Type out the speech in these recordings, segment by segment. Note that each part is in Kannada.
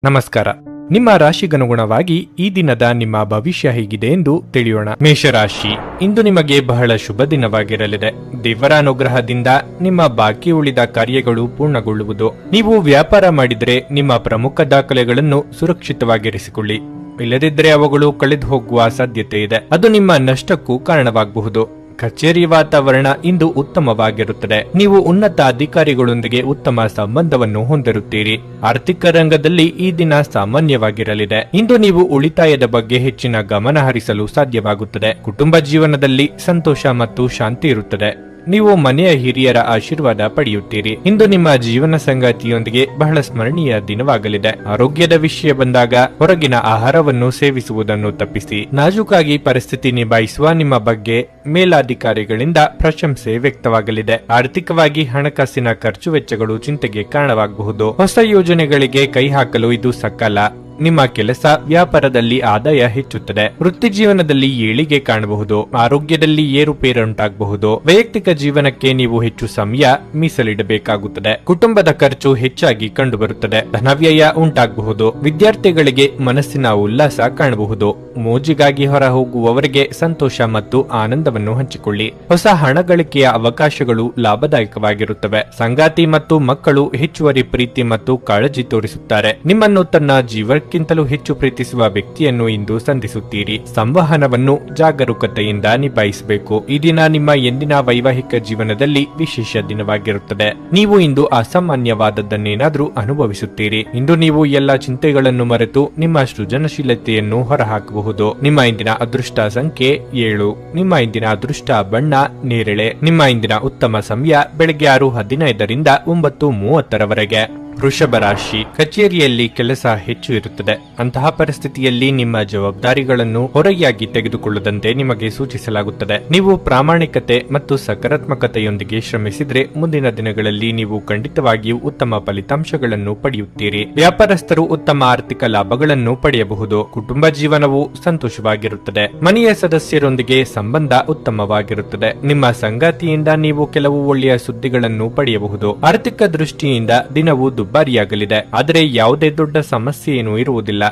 ನಮಸ್ಕಾರ. ನಿಮ್ಮ ರಾಶಿಗನುಗುಣವಾಗಿ ಈ ದಿನದ ನಿಮ್ಮ ಭವಿಷ್ಯ ಹೇಗಿದೆ ಎಂದು ತಿಳಿಯೋಣ. ಮೇಷರಾಶಿ, ಇಂದು ನಿಮಗೆ ಬಹಳ ಶುಭ ದಿನವಾಗಿರಲಿದೆ. ದೇವರ ಅನುಗ್ರಹದಿಂದ ನಿಮ್ಮ ಬಾಕಿ ಉಳಿದ ಕಾರ್ಯಗಳು ಪೂರ್ಣಗೊಳ್ಳುವುದು. ನೀವು ವ್ಯಾಪಾರ ಮಾಡಿದರೆ ನಿಮ್ಮ ಪ್ರಮುಖ ದಾಖಲೆಗಳನ್ನು ಸುರಕ್ಷಿತವಾಗಿರಿಸಿಕೊಳ್ಳಿ. ಇಲ್ಲದಿದ್ದರೆ ಅವುಗಳು ಕಳೆದು ಹೋಗುವ ಸಾಧ್ಯತೆ ಇದೆ. ಅದು ನಿಮ್ಮ ನಷ್ಟಕ್ಕೂ ಕಾರಣವಾಗಬಹುದು. ಕಚೇರಿ ವಾತಾವರಣ ಇಂದು ಉತ್ತಮವಾಗಿರುತ್ತದೆ. ನೀವು ಉನ್ನತ ಅಧಿಕಾರಿಗಳೊಂದಿಗೆ ಉತ್ತಮ ಸಂಬಂಧವನ್ನು ಹೊಂದಿರುತ್ತೀರಿ. ಆರ್ಥಿಕ ರಂಗದಲ್ಲಿ ಈ ದಿನ ಸಾಮಾನ್ಯವಾಗಿರಲಿದೆ. ಇಂದು ನೀವು ಉಳಿತಾಯದ ಬಗ್ಗೆ ಹೆಚ್ಚಿನ ಗಮನ ಹರಿಸಲು ಸಾಧ್ಯವಾಗುತ್ತದೆ. ಕುಟುಂಬ ಜೀವನದಲ್ಲಿ ಸಂತೋಷ ಮತ್ತು ಶಾಂತಿ ಇರುತ್ತದೆ. ನೀವು ಮನೆಯ ಹಿರಿಯರ ಆಶೀರ್ವಾದ ಪಡೆಯುತ್ತೀರಿ. ಇಂದು ನಿಮ್ಮ ಜೀವನ ಸಂಗಾತಿಯೊಂದಿಗೆ ಬಹಳ ಸ್ಮರಣೀಯ ದಿನವಾಗಲಿದೆ. ಆರೋಗ್ಯದ ವಿಷಯ ಬಂದಾಗ ಹೊರಗಿನ ಆಹಾರವನ್ನು ಸೇವಿಸುವುದನ್ನು ತಪ್ಪಿಸಿ. ನಾಜೂಕಾಗಿ ಪರಿಸ್ಥಿತಿ ನಿಭಾಯಿಸುವ ನಿಮ್ಮ ಬಗ್ಗೆ ಮೇಲಾಧಿಕಾರಿಗಳಿಂದ ಪ್ರಶಂಸೆ ವ್ಯಕ್ತವಾಗಲಿದೆ. ಆರ್ಥಿಕವಾಗಿ ಹಣಕಾಸಿನ ಖರ್ಚು ವೆಚ್ಚಗಳು ಚಿಂತೆಗೆ ಕಾರಣವಾಗಬಹುದು. ಹೊಸ ಯೋಜನೆಗಳಿಗೆ ಕೈ ಹಾಕಲು ಇದು ಸಕಾಲ. ನಿಮ್ಮ ಕೆಲಸ ವ್ಯಾಪಾರದಲ್ಲಿ ಆದಾಯ ಹೆಚ್ಚುತ್ತದೆ. ವೃತ್ತಿ ಜೀವನದಲ್ಲಿ ಏಳಿಗೆ ಕಾಣಬಹುದು. ಆರೋಗ್ಯದಲ್ಲಿ ಏರುಪೇರುಂಟಾಗಬಹುದು. ವೈಯಕ್ತಿಕ ಜೀವನಕ್ಕೆ ನೀವು ಹೆಚ್ಚು ಸಮಯ ಮೀಸಲಿಡಬೇಕಾಗುತ್ತದೆ. ಕುಟುಂಬದ ಖರ್ಚು ಹೆಚ್ಚಾಗಿ ಕಂಡುಬರುತ್ತದೆ. ಧನವ್ಯಯ ಉಂಟಾಗಬಹುದು. ವಿದ್ಯಾರ್ಥಿಗಳಿಗೆ ಮನಸ್ಸಿನ ಉಲ್ಲಾಸ ಕಾಣಬಹುದು. ಮೋಜಿಗಾಗಿ ಹೊರ ಹೋಗುವವರಿಗೆ ಸಂತೋಷ ಮತ್ತು ಆನಂದವನ್ನು ಹಂಚಿಕೊಳ್ಳಿ. ಹೊಸ ಹಣ ಗಳಿಕೆಯ ಅವಕಾಶಗಳು ಲಾಭದಾಯಕವಾಗಿರುತ್ತವೆ. ಸಂಗಾತಿ ಮತ್ತು ಮಕ್ಕಳು ಹೆಚ್ಚುವರಿ ಪ್ರೀತಿ ಮತ್ತು ಕಾಳಜಿ ತೋರಿಸುತ್ತಾರೆ. ನಿಮ್ಮನ್ನು ತನ್ನ ಜೀವಕ್ಕಿಂತಲೂ ಹೆಚ್ಚು ಪ್ರೀತಿಸುವ ವ್ಯಕ್ತಿಯನ್ನು ಇಂದು ಸಂಧಿಸುತ್ತೀರಿ. ಸಂವಹನವನ್ನು ಜಾಗರೂಕತೆಯಿಂದ ನಿಭಾಯಿಸಬೇಕು. ಈ ದಿನ ನಿಮ್ಮ ಎಂದಿನ ವೈವಾಹಿಕ ಜೀವನದಲ್ಲಿ ವಿಶೇಷ ದಿನವಾಗಿರುತ್ತದೆ. ನೀವು ಇಂದು ಅಸಾಮಾನ್ಯವಾದದ್ದನ್ನೇನಾದ್ರೂ ಅನುಭವಿಸುತ್ತೀರಿ. ಇಂದು ನೀವು ಎಲ್ಲ ಚಿಂತೆಗಳನ್ನು ಮರೆತು ನಿಮ್ಮ ಸೃಜನಶೀಲತೆಯನ್ನು ಹೊರಹಾಕಬಹುದು. ನಿಮ್ಮ ಇಂದಿನ ಅದೃಷ್ಟ ಸಂಖ್ಯೆ 7. ನಿಮ್ಮ ಇಂದಿನ ಅದೃಷ್ಟ ಬಣ್ಣ ನೇರಳೆ. ನಿಮ್ಮ ಇಂದಿನ ಉತ್ತಮ ಸಮಯ ಬೆಳಗ್ಗೆ 6:15 9:30 ವೃಷಭ ರಾಶಿ, ಕಚೇರಿಯಲ್ಲಿ ಕೆಲಸ ಹೆಚ್ಚು ಇರುತ್ತದೆ. ಅಂತಹ ಪರಿಸ್ಥಿತಿಯಲ್ಲಿ ನಿಮ್ಮ ಜವಾಬ್ದಾರಿಗಳನ್ನು ಹೊರೆಯಾಗಿ ತೆಗೆದುಕೊಳ್ಳದಂತೆ ನಿಮಗೆ ಸೂಚಿಸಲಾಗುತ್ತದೆ. ನೀವು ಪ್ರಾಮಾಣಿಕತೆ ಮತ್ತು ಸಕಾರಾತ್ಮಕತೆಯೊಂದಿಗೆ ಶ್ರಮಿಸಿದರೆ ಮುಂದಿನ ದಿನಗಳಲ್ಲಿ ನೀವು ಖಂಡಿತವಾಗಿಯೂ ಉತ್ತಮ ಫಲಿತಾಂಶಗಳನ್ನು ಪಡೆಯುತ್ತೀರಿ. ವ್ಯಾಪಾರಸ್ಥರು ಉತ್ತಮ ಆರ್ಥಿಕ ಲಾಭಗಳನ್ನು ಪಡೆಯಬಹುದು. ಕುಟುಂಬ ಜೀವನವು ಸಂತೋಷವಾಗಿರುತ್ತದೆ. ಮನೆಯ ಸದಸ್ಯರೊಂದಿಗೆ ಸಂಬಂಧ ಉತ್ತಮವಾಗಿರುತ್ತದೆ. ನಿಮ್ಮ ಸಂಗಾತಿಯಿಂದ ನೀವು ಕೆಲವು ಒಳ್ಳೆಯ ಸುದ್ದಿಗಳನ್ನು ಪಡೆಯಬಹುದು. ಆರ್ಥಿಕ ದೃಷ್ಟಿಯಿಂದ ದಿನವು ದುಬಾರಿಯಾಗಲಿದೆ. ಆದರೆ ಯಾವುದೇ ದೊಡ್ಡ ಸಮಸ್ಯೆ ಏನೂ ಇರುವುದಿಲ್ಲ.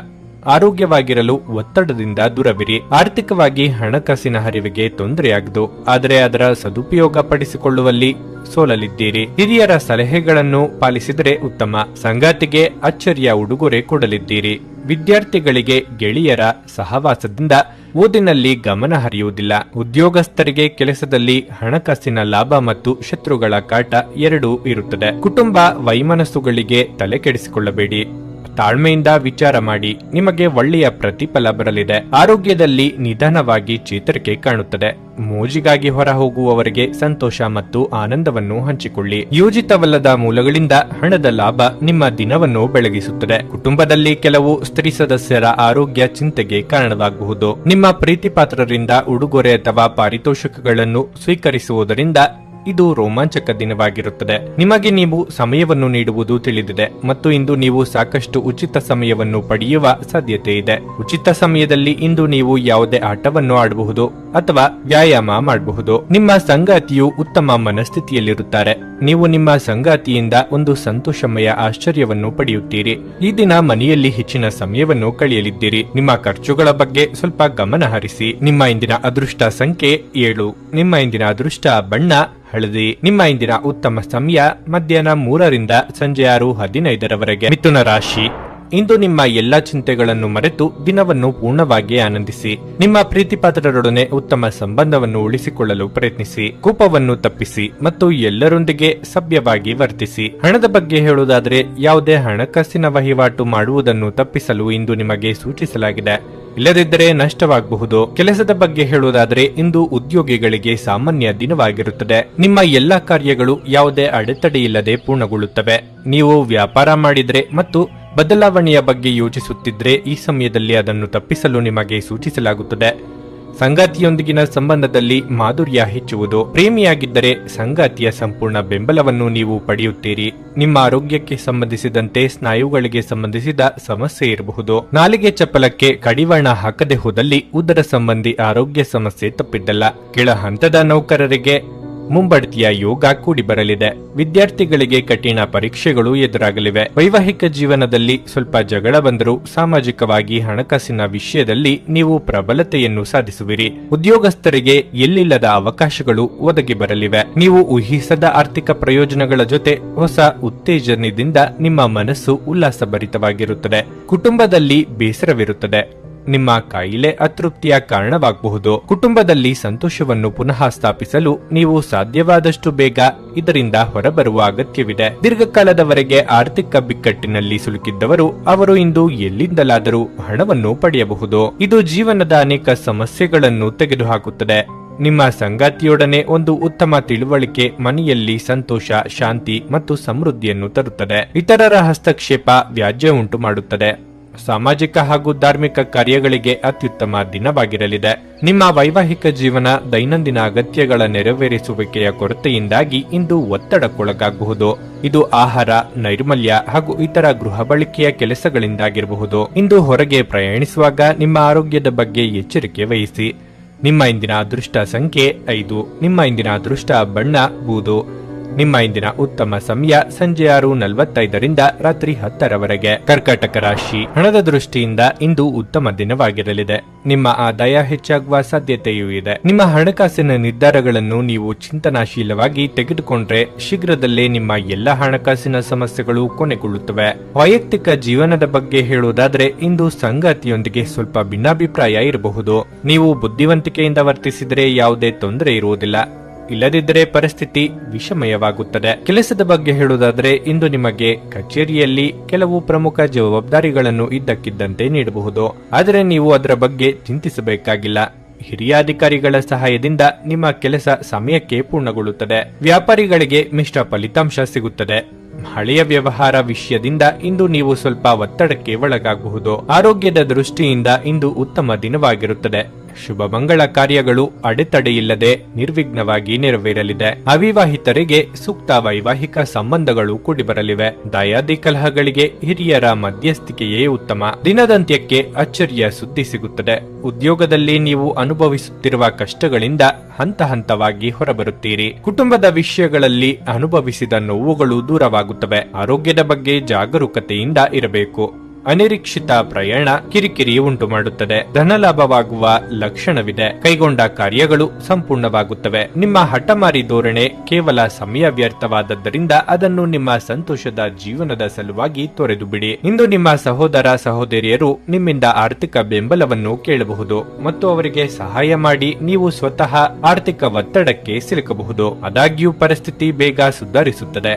ಆರೋಗ್ಯವಾಗಿರಲು ಒತ್ತಡದಿಂದ ದೂರವಿರಿ. ಆರ್ಥಿಕವಾಗಿ ಹಣಕಾಸಿನ ಹರಿವಿಗೆ ತೊಂದರೆಯಾಗದು. ಆದರೆ ಅದರ ಸದುಪಯೋಗ ಪಡಿಸಿಕೊಳ್ಳುವಲ್ಲಿ ಸೋಲಲಿದ್ದೀರಿ. ಹಿರಿಯರ ಸಲಹೆಗಳನ್ನು ಪಾಲಿಸಿದರೆ ಉತ್ತಮ. ಸಂಗಾತಿಗೆ ಅಚ್ಚರಿಯ ಉಡುಗೊರೆ ಕೊಡಲಿದ್ದೀರಿ. ವಿದ್ಯಾರ್ಥಿಗಳಿಗೆ ಗೆಳೆಯರ ಸಹವಾಸದಿಂದ ಓದಿನಲ್ಲಿ ಗಮನ ಹರಿಯುವುದಿಲ್ಲ. ಉದ್ಯೋಗಸ್ಥರಿಗೆ ಕೆಲಸದಲ್ಲಿ ಹಣಕಾಸಿನ ಲಾಭ ಮತ್ತು ಶತ್ರುಗಳ ಕಾಟ ಎರಡೂ ಇರುತ್ತದೆ. ಕುಟುಂಬ ವೈಮನಸ್ಸುಗಳಿಗೆ ತಲೆ ಕೆಡಿಸಿಕೊಳ್ಳಬೇಡಿ. ತಾಳ್ಮೆಯಿಂದ ವಿಚಾರ ಮಾಡಿ. ನಿಮಗೆ ಒಳ್ಳೆಯ ಪ್ರತಿಫಲ ಬರಲಿದೆ. ಆರೋಗ್ಯದಲ್ಲಿ ನಿಧಾನವಾಗಿ ಚೇತರಿಕೆ ಕಾಣುತ್ತದೆ. ಮೋಜಿಗಾಗಿ ಹೊರ ಹೋಗುವವರಿಗೆ ಸಂತೋಷ ಮತ್ತು ಆನಂದವನ್ನು ಹಂಚಿಕೊಳ್ಳಿ. ಯೋಜಿತವಲ್ಲದ ಮೂಲಗಳಿಂದ ಹಣದ ಲಾಭ ನಿಮ್ಮ ದಿನವನ್ನು ಬೆಳಗಿಸುತ್ತದೆ. ಕುಟುಂಬದಲ್ಲಿ ಕೆಲವು ಸ್ತ್ರೀ ಸದಸ್ಯರ ಆರೋಗ್ಯ ಚಿಂತೆಗೆ ಕಾರಣವಾಗಬಹುದು. ನಿಮ್ಮ ಪ್ರೀತಿಪಾತ್ರರಿಂದ ಉಡುಗೊರೆ ಅಥವಾ ಪಾರಿತೋಷಕಗಳನ್ನು ಸ್ವೀಕರಿಸುವುದರಿಂದ ಇದು ರೋಮಾಂಚಕ ದಿನವಾಗಿರುತ್ತದೆ. ನಿಮಗೆ ನೀವು ಸಮಯವನ್ನು ನೀಡುವುದು ತಿಳಿದಿದೆ ಮತ್ತು ಇಂದು ನೀವು ಸಾಕಷ್ಟು ಉಚಿತ ಸಮಯವನ್ನು ಪಡೆಯುವ ಸಾಧ್ಯತೆ ಇದೆ. ಉಚಿತ ಸಮಯದಲ್ಲಿ ಇಂದು ನೀವು ಯಾವುದೇ ಆಟವನ್ನು ಆಡಬಹುದು ಅಥವಾ ವ್ಯಾಯಾಮ ಮಾಡಬಹುದು. ನಿಮ್ಮ ಸಂಗಾತಿಯು ಉತ್ತಮ ಮನಸ್ಥಿತಿಯಲ್ಲಿರುತ್ತಾರೆ. ನೀವು ನಿಮ್ಮ ಸಂಗಾತಿಯಿಂದ ಒಂದು ಸಂತೋಷಮಯ ಆಶ್ಚರ್ಯವನ್ನು ಪಡೆಯುತ್ತೀರಿ. ಈ ದಿನ ಮನೆಯಲ್ಲಿ ಹೆಚ್ಚಿನ ಸಮಯವನ್ನು ಕಳೆಯಲಿದ್ದೀರಿ. ನಿಮ್ಮ ಖರ್ಚುಗಳ ಬಗ್ಗೆ ಸ್ವಲ್ಪ ಗಮನ ಹರಿಸಿ. ನಿಮ್ಮ ಇಂದಿನ ಅದೃಷ್ಟ ಸಂಖ್ಯೆ 7. ನಿಮ್ಮ ಇಂದಿನ ಅದೃಷ್ಟ ಬಣ್ಣ ಹಳದಿ. ನಿಮ್ಮ ಇಂದಿನ ಉತ್ತಮ ಸಮಯ ಮಧ್ಯಾಹ್ನ 3ರಿಂದ ಸಂಜೆ 6:15 ಮಿಥುನ ರಾಶಿ, ಇಂದು ನಿಮ್ಮ ಎಲ್ಲಾ ಚಿಂತೆಗಳನ್ನು ಮರೆತು ದಿನವನ್ನು ಪೂರ್ಣವಾಗಿ ಆನಂದಿಸಿ. ನಿಮ್ಮ ಪ್ರೀತಿಪಾತ್ರರೊಡನೆ ಉತ್ತಮ ಸಂಬಂಧವನ್ನು ಉಳಿಸಿಕೊಳ್ಳಲು ಪ್ರಯತ್ನಿಸಿ. ಕೋಪವನ್ನು ತಪ್ಪಿಸಿ ಮತ್ತು ಎಲ್ಲರೊಂದಿಗೆ ಸಭ್ಯವಾಗಿ ವರ್ತಿಸಿ. ಹಣದ ಬಗ್ಗೆ ಹೇಳುವುದಾದರೆ ಯಾವುದೇ ಹಣಕಾಸಿನ ವಹಿವಾಟು ಮಾಡುವುದನ್ನು ತಪ್ಪಿಸಲು ಇಂದು ನಿಮಗೆ ಸೂಚಿಸಲಾಗಿದೆ. ಇಲ್ಲದಿದ್ದರೆ ನಷ್ಟವಾಗಬಹುದು. ಕೆಲಸದ ಬಗ್ಗೆ ಹೇಳುವುದಾದರೆ ಇಂದು ಉದ್ಯೋಗಿಗಳಿಗೆ ಸಾಮಾನ್ಯ ದಿನವಾಗಿರುತ್ತದೆ. ನಿಮ್ಮ ಎಲ್ಲಾ ಕಾರ್ಯಗಳು ಯಾವುದೇ ಅಡೆತಡೆಯಿಲ್ಲದೆ ಪೂರ್ಣಗೊಳ್ಳುತ್ತವೆ. ನೀವು ವ್ಯಾಪಾರ ಮಾಡಿದ್ರೆ ಮತ್ತು ಬದಲಾವಣೆಯ ಬಗ್ಗೆ ಯೋಚಿಸುತ್ತಿದ್ರೆ ಈ ಸಮಯದಲ್ಲಿ ಅದನ್ನು ತಪ್ಪಿಸಲು ನಿಮಗೆ ಸೂಚಿಸಲಾಗುತ್ತದೆ. ಸಂಗಾತಿಯೊಂದಿಗಿನ ಸಂಬಂಧದಲ್ಲಿ ಮಾಧುರ್ಯ ಹೆಚ್ಚುವುದು. ಪ್ರೇಮಿಯಾಗಿದ್ದರೆ ಸಂಗಾತಿಯ ಸಂಪೂರ್ಣ ಬೆಂಬಲವನ್ನು ನೀವು ಪಡೆಯುತ್ತೀರಿ. ನಿಮ್ಮ ಆರೋಗ್ಯಕ್ಕೆ ಸಂಬಂಧಿಸಿದಂತೆ ಸ್ನಾಯುಗಳಿಗೆ ಸಂಬಂಧಿಸಿದ ಸಮಸ್ಯೆ ಇರಬಹುದು. ನಾಲಿಗೆ ಚಪ್ಪಲಕ್ಕೆ ಕಡಿವಾಣ ಹಾಕದೆ ಹೋದಲ್ಲಿ ಉದರ ಸಂಬಂಧಿ ಆರೋಗ್ಯ ಸಮಸ್ಯೆ ತಪ್ಪಿದ್ದಲ್ಲ. ಕೆಳ ಹಂತದ ನೌಕರರಿಗೆ ಮುಂಬಡ್ತಿಯ ಯೋಗ ಕೂಡಿಬರಲಿದೆ. ವಿದ್ಯಾರ್ಥಿಗಳಿಗೆ ಕಠಿಣ ಪರೀಕ್ಷೆಗಳು ಎದುರಾಗಲಿವೆ. ವೈವಾಹಿಕ ಜೀವನದಲ್ಲಿ ಸ್ವಲ್ಪ ಜಗಳ ಬಂದರೂ ಸಾಮಾಜಿಕವಾಗಿ ಹಣಕಾಸಿನ ವಿಷಯದಲ್ಲಿ ನೀವು ಪ್ರಬಲತೆಯನ್ನು ಸಾಧಿಸುವಿರಿ. ಉದ್ಯೋಗಸ್ಥರಿಗೆ ಎಲ್ಲಿಲ್ಲದ ಅವಕಾಶಗಳು ಒದಗಿ ಬರಲಿವೆ. ನೀವು ಊಹಿಸದ ಆರ್ಥಿಕ ಪ್ರಯೋಜನಗಳ ಜೊತೆ ಹೊಸ ಉತ್ತೇಜನದಿಂದ ನಿಮ್ಮ ಮನಸ್ಸು ಉಲ್ಲಾಸಭರಿತವಾಗಿರುತ್ತದೆ. ಕುಟುಂಬದಲ್ಲಿ ಬೇಸರವಿರುತ್ತದೆ. ನಿಮ್ಮ ಕಾಯಿಲೆ ಅತೃಪ್ತಿಯ ಕಾರಣವಾಗಬಹುದು. ಕುಟುಂಬದಲ್ಲಿ ಸಂತೋಷವನ್ನು ಪುನಃ ಸ್ಥಾಪಿಸಲು ನೀವು ಸಾಧ್ಯವಾದಷ್ಟು ಬೇಗ ಇದರಿಂದ ಹೊರಬರುವ ಅಗತ್ಯವಿದೆ. ದೀರ್ಘಕಾಲದವರೆಗೆ ಆರ್ಥಿಕ ಬಿಕ್ಕಟ್ಟಿನಲ್ಲಿ ಸಿಲುಕಿದ್ದವರು ಅವರು ಇಂದು ಎಲ್ಲಿಂದಲಾದರೂ ಹಣವನ್ನು ಪಡೆಯಬಹುದು. ಇದು ಜೀವನದ ಅನೇಕ ಸಮಸ್ಯೆಗಳನ್ನು ತೆಗೆದುಹಾಕುತ್ತದೆ. ನಿಮ್ಮ ಸಂಗಾತಿಯೊಡನೆ ಒಂದು ಉತ್ತಮ ತಿಳುವಳಿಕೆ ಮನೆಯಲ್ಲಿ ಸಂತೋಷ, ಶಾಂತಿ ಮತ್ತು ಸಮೃದ್ಧಿಯನ್ನು ತರುತ್ತದೆ. ಇತರರ ಹಸ್ತಕ್ಷೇಪ ವ್ಯಾಜ್ಯ ಉಂಟು ಮಾಡುತ್ತದೆ. ಸಾಮಾಜಿಕ ಹಾಗೂ ಧಾರ್ಮಿಕ ಕಾರ್ಯಗಳಿಗೆ ಅತ್ಯುತ್ತಮ ದಿನವಾಗಿರಲಿದೆ. ನಿಮ್ಮ ವೈವಾಹಿಕ ಜೀವನ ದೈನಂದಿನ ಅಗತ್ಯಗಳ ನೆರವೇರಿಸುವಿಕೆಯ ಕೊರತೆಯಿಂದಾಗಿ ಇಂದು ಒತ್ತಡಕ್ಕೊಳಗಾಗಬಹುದು. ಇದು ಆಹಾರ, ನೈರ್ಮಲ್ಯ ಹಾಗೂ ಇತರ ಗೃಹ ಬಳಕೆಯ ಕೆಲಸಗಳಿಂದಾಗಿರಬಹುದು. ಇಂದು ಹೊರಗೆ ಪ್ರಯಾಣಿಸುವಾಗ ನಿಮ್ಮ ಆರೋಗ್ಯದ ಬಗ್ಗೆ ಎಚ್ಚರಿಕೆ ವಹಿಸಿ. ನಿಮ್ಮ ಇಂದಿನ ಅದೃಷ್ಟ ಸಂಖ್ಯೆ 5. ನಿಮ್ಮ ಇಂದಿನ ಅದೃಷ್ಟ ಬಣ್ಣ ಬೂದು. ನಿಮ್ಮ ಇಂದಿನ ಉತ್ತಮ ಸಮಯ ಸಂಜೆ 6:45 ರಾತ್ರಿ 10 ಕರ್ಕಾಟಕ ರಾಶಿ. ಹಣದ ದೃಷ್ಟಿಯಿಂದ ಇಂದು ಉತ್ತಮ ದಿನವಾಗಿರಲಿದೆ. ನಿಮ್ಮ ಆದಾಯ ಹೆಚ್ಚಾಗುವ ಸಾಧ್ಯತೆಯೂ ಇದೆ. ನಿಮ್ಮ ಹಣಕಾಸಿನ ನಿರ್ಧಾರಗಳನ್ನು ನೀವು ಚಿಂತನಾಶೀಲವಾಗಿ ತೆಗೆದುಕೊಂಡ್ರೆ ಶೀಘ್ರದಲ್ಲೇ ನಿಮ್ಮ ಎಲ್ಲ ಹಣಕಾಸಿನ ಸಮಸ್ಯೆಗಳು ಕೊನೆಗೊಳ್ಳುತ್ತವೆ. ವೈಯಕ್ತಿಕ ಜೀವನದ ಬಗ್ಗೆ ಹೇಳುವುದಾದ್ರೆ ಇಂದು ಸಂಗಾತಿಯೊಂದಿಗೆ ಸ್ವಲ್ಪ ಭಿನ್ನಾಭಿಪ್ರಾಯ ಇರಬಹುದು. ನೀವು ಬುದ್ಧಿವಂತಿಕೆಯಿಂದ ವರ್ತಿಸಿದರೆ ಯಾವುದೇ ತೊಂದರೆ ಇರುವುದಿಲ್ಲ. ಇಲ್ಲದಿದ್ದರೆ ಪರಿಸ್ಥಿತಿ ವಿಷಮಯವಾಗುತ್ತದೆ. ಕೆಲಸದ ಬಗ್ಗೆ ಹೇಳುವುದಾದರೆ ಇಂದು ನಿಮಗೆ ಕಚೇರಿಯಲ್ಲಿ ಕೆಲವು ಪ್ರಮುಖ ಜವಾಬ್ದಾರಿಗಳನ್ನು ಇದ್ದಕ್ಕಿದ್ದಂತೆ ನೀಡಬಹುದು. ಆದರೆ ನೀವು ಅದರ ಬಗ್ಗೆ ಚಿಂತಿಸಬೇಕಾಗಿಲ್ಲ. ಹಿರಿಯ ಅಧಿಕಾರಿಗಳ ಸಹಾಯದಿಂದ ನಿಮ್ಮ ಕೆಲಸ ಸಮಯಕ್ಕೆ ಪೂರ್ಣಗೊಳ್ಳುತ್ತದೆ. ವ್ಯಾಪಾರಿಗಳಿಗೆ ಮಿಶ್ರ ಫಲಿತಾಂಶ ಸಿಗುತ್ತದೆ. ಹಳೆಯ ವ್ಯವಹಾರ ವಿಷಯದಿಂದ ಇಂದು ನೀವು ಸ್ವಲ್ಪ ಒತ್ತಡಕ್ಕೆ ಒಳಗಾಗಬಹುದು. ಆರೋಗ್ಯದ ದೃಷ್ಟಿಯಿಂದ ಇಂದು ಉತ್ತಮ ದಿನವಾಗಿರುತ್ತದೆ. ಶುಭ ಮಂಗಳ ಕಾರ್ಯಗಳು ಅಡೆತಡೆಯಿಲ್ಲದೆ ನಿರ್ವಿಘ್ನವಾಗಿ ನೆರವೇರಲಿದೆ. ಅವಿವಾಹಿತರಿಗೆ ಸೂಕ್ತ ವೈವಾಹಿಕ ಸಂಬಂಧಗಳು ಕೂಡಿಬರಲಿವೆ. ದಾಯಾದಿ ಕಲಹಗಳಿಗೆ ಹಿರಿಯರ ಮಧ್ಯಸ್ಥಿಕೆಯೇ ಉತ್ತಮ. ದಿನದಂತ್ಯಕ್ಕೆ ಅಚ್ಚರಿಯ ಸುದ್ದಿ ಸಿಗುತ್ತದೆ. ಉದ್ಯೋಗದಲ್ಲಿ ನೀವು ಅನುಭವಿಸುತ್ತಿರುವ ಕಷ್ಟಗಳಿಂದ ಹಂತ ಹಂತವಾಗಿ ಹೊರಬರುತ್ತೀರಿ. ಕುಟುಂಬದ ವಿಷಯಗಳಲ್ಲಿ ಅನುಭವಿಸಿದ ನೋವುಗಳು ದೂರವಾಗುತ್ತವೆ. ಆರೋಗ್ಯದ ಬಗ್ಗೆ ಜಾಗರೂಕತೆಯಿಂದ ಇರಬೇಕು. ಅನಿರೀಕ್ಷಿತ ಪ್ರಯಾಣ ಕಿರಿಕಿರಿ ಉಂಟು ಮಾಡುತ್ತದೆ. ಧನಲಾಭವಾಗುವ ಲಕ್ಷಣವಿದೆ. ಕೈಗೊಂಡ ಕಾರ್ಯಗಳು ಸಂಪೂರ್ಣವಾಗುತ್ತವೆ. ನಿಮ್ಮ ಹಠಮಾರಿ ಧೋರಣೆ ಕೇವಲ ಸಮಯ ವ್ಯರ್ಥವಾದದ್ದರಿಂದ ಅದನ್ನು ನಿಮ್ಮ ಸಂತೋಷದ ಜೀವನದ ಸಲುವಾಗಿ ತೊರೆದು ಬಿಡಿ. ಇಂದು ನಿಮ್ಮ ಸಹೋದರ ಸಹೋದರಿಯರು ನಿಮ್ಮಿಂದ ಆರ್ಥಿಕ ಬೆಂಬಲವನ್ನು ಕೇಳಬಹುದು ಮತ್ತು ಅವರಿಗೆ ಸಹಾಯ ಮಾಡಿ ನೀವು ಸ್ವತಃ ಆರ್ಥಿಕ ಒತ್ತಡಕ್ಕೆ ಸಿಲುಕಬಹುದು. ಆದಾಗ್ಯೂ ಪರಿಸ್ಥಿತಿ ಬೇಗ ಸುಧಾರಿಸುತ್ತದೆ.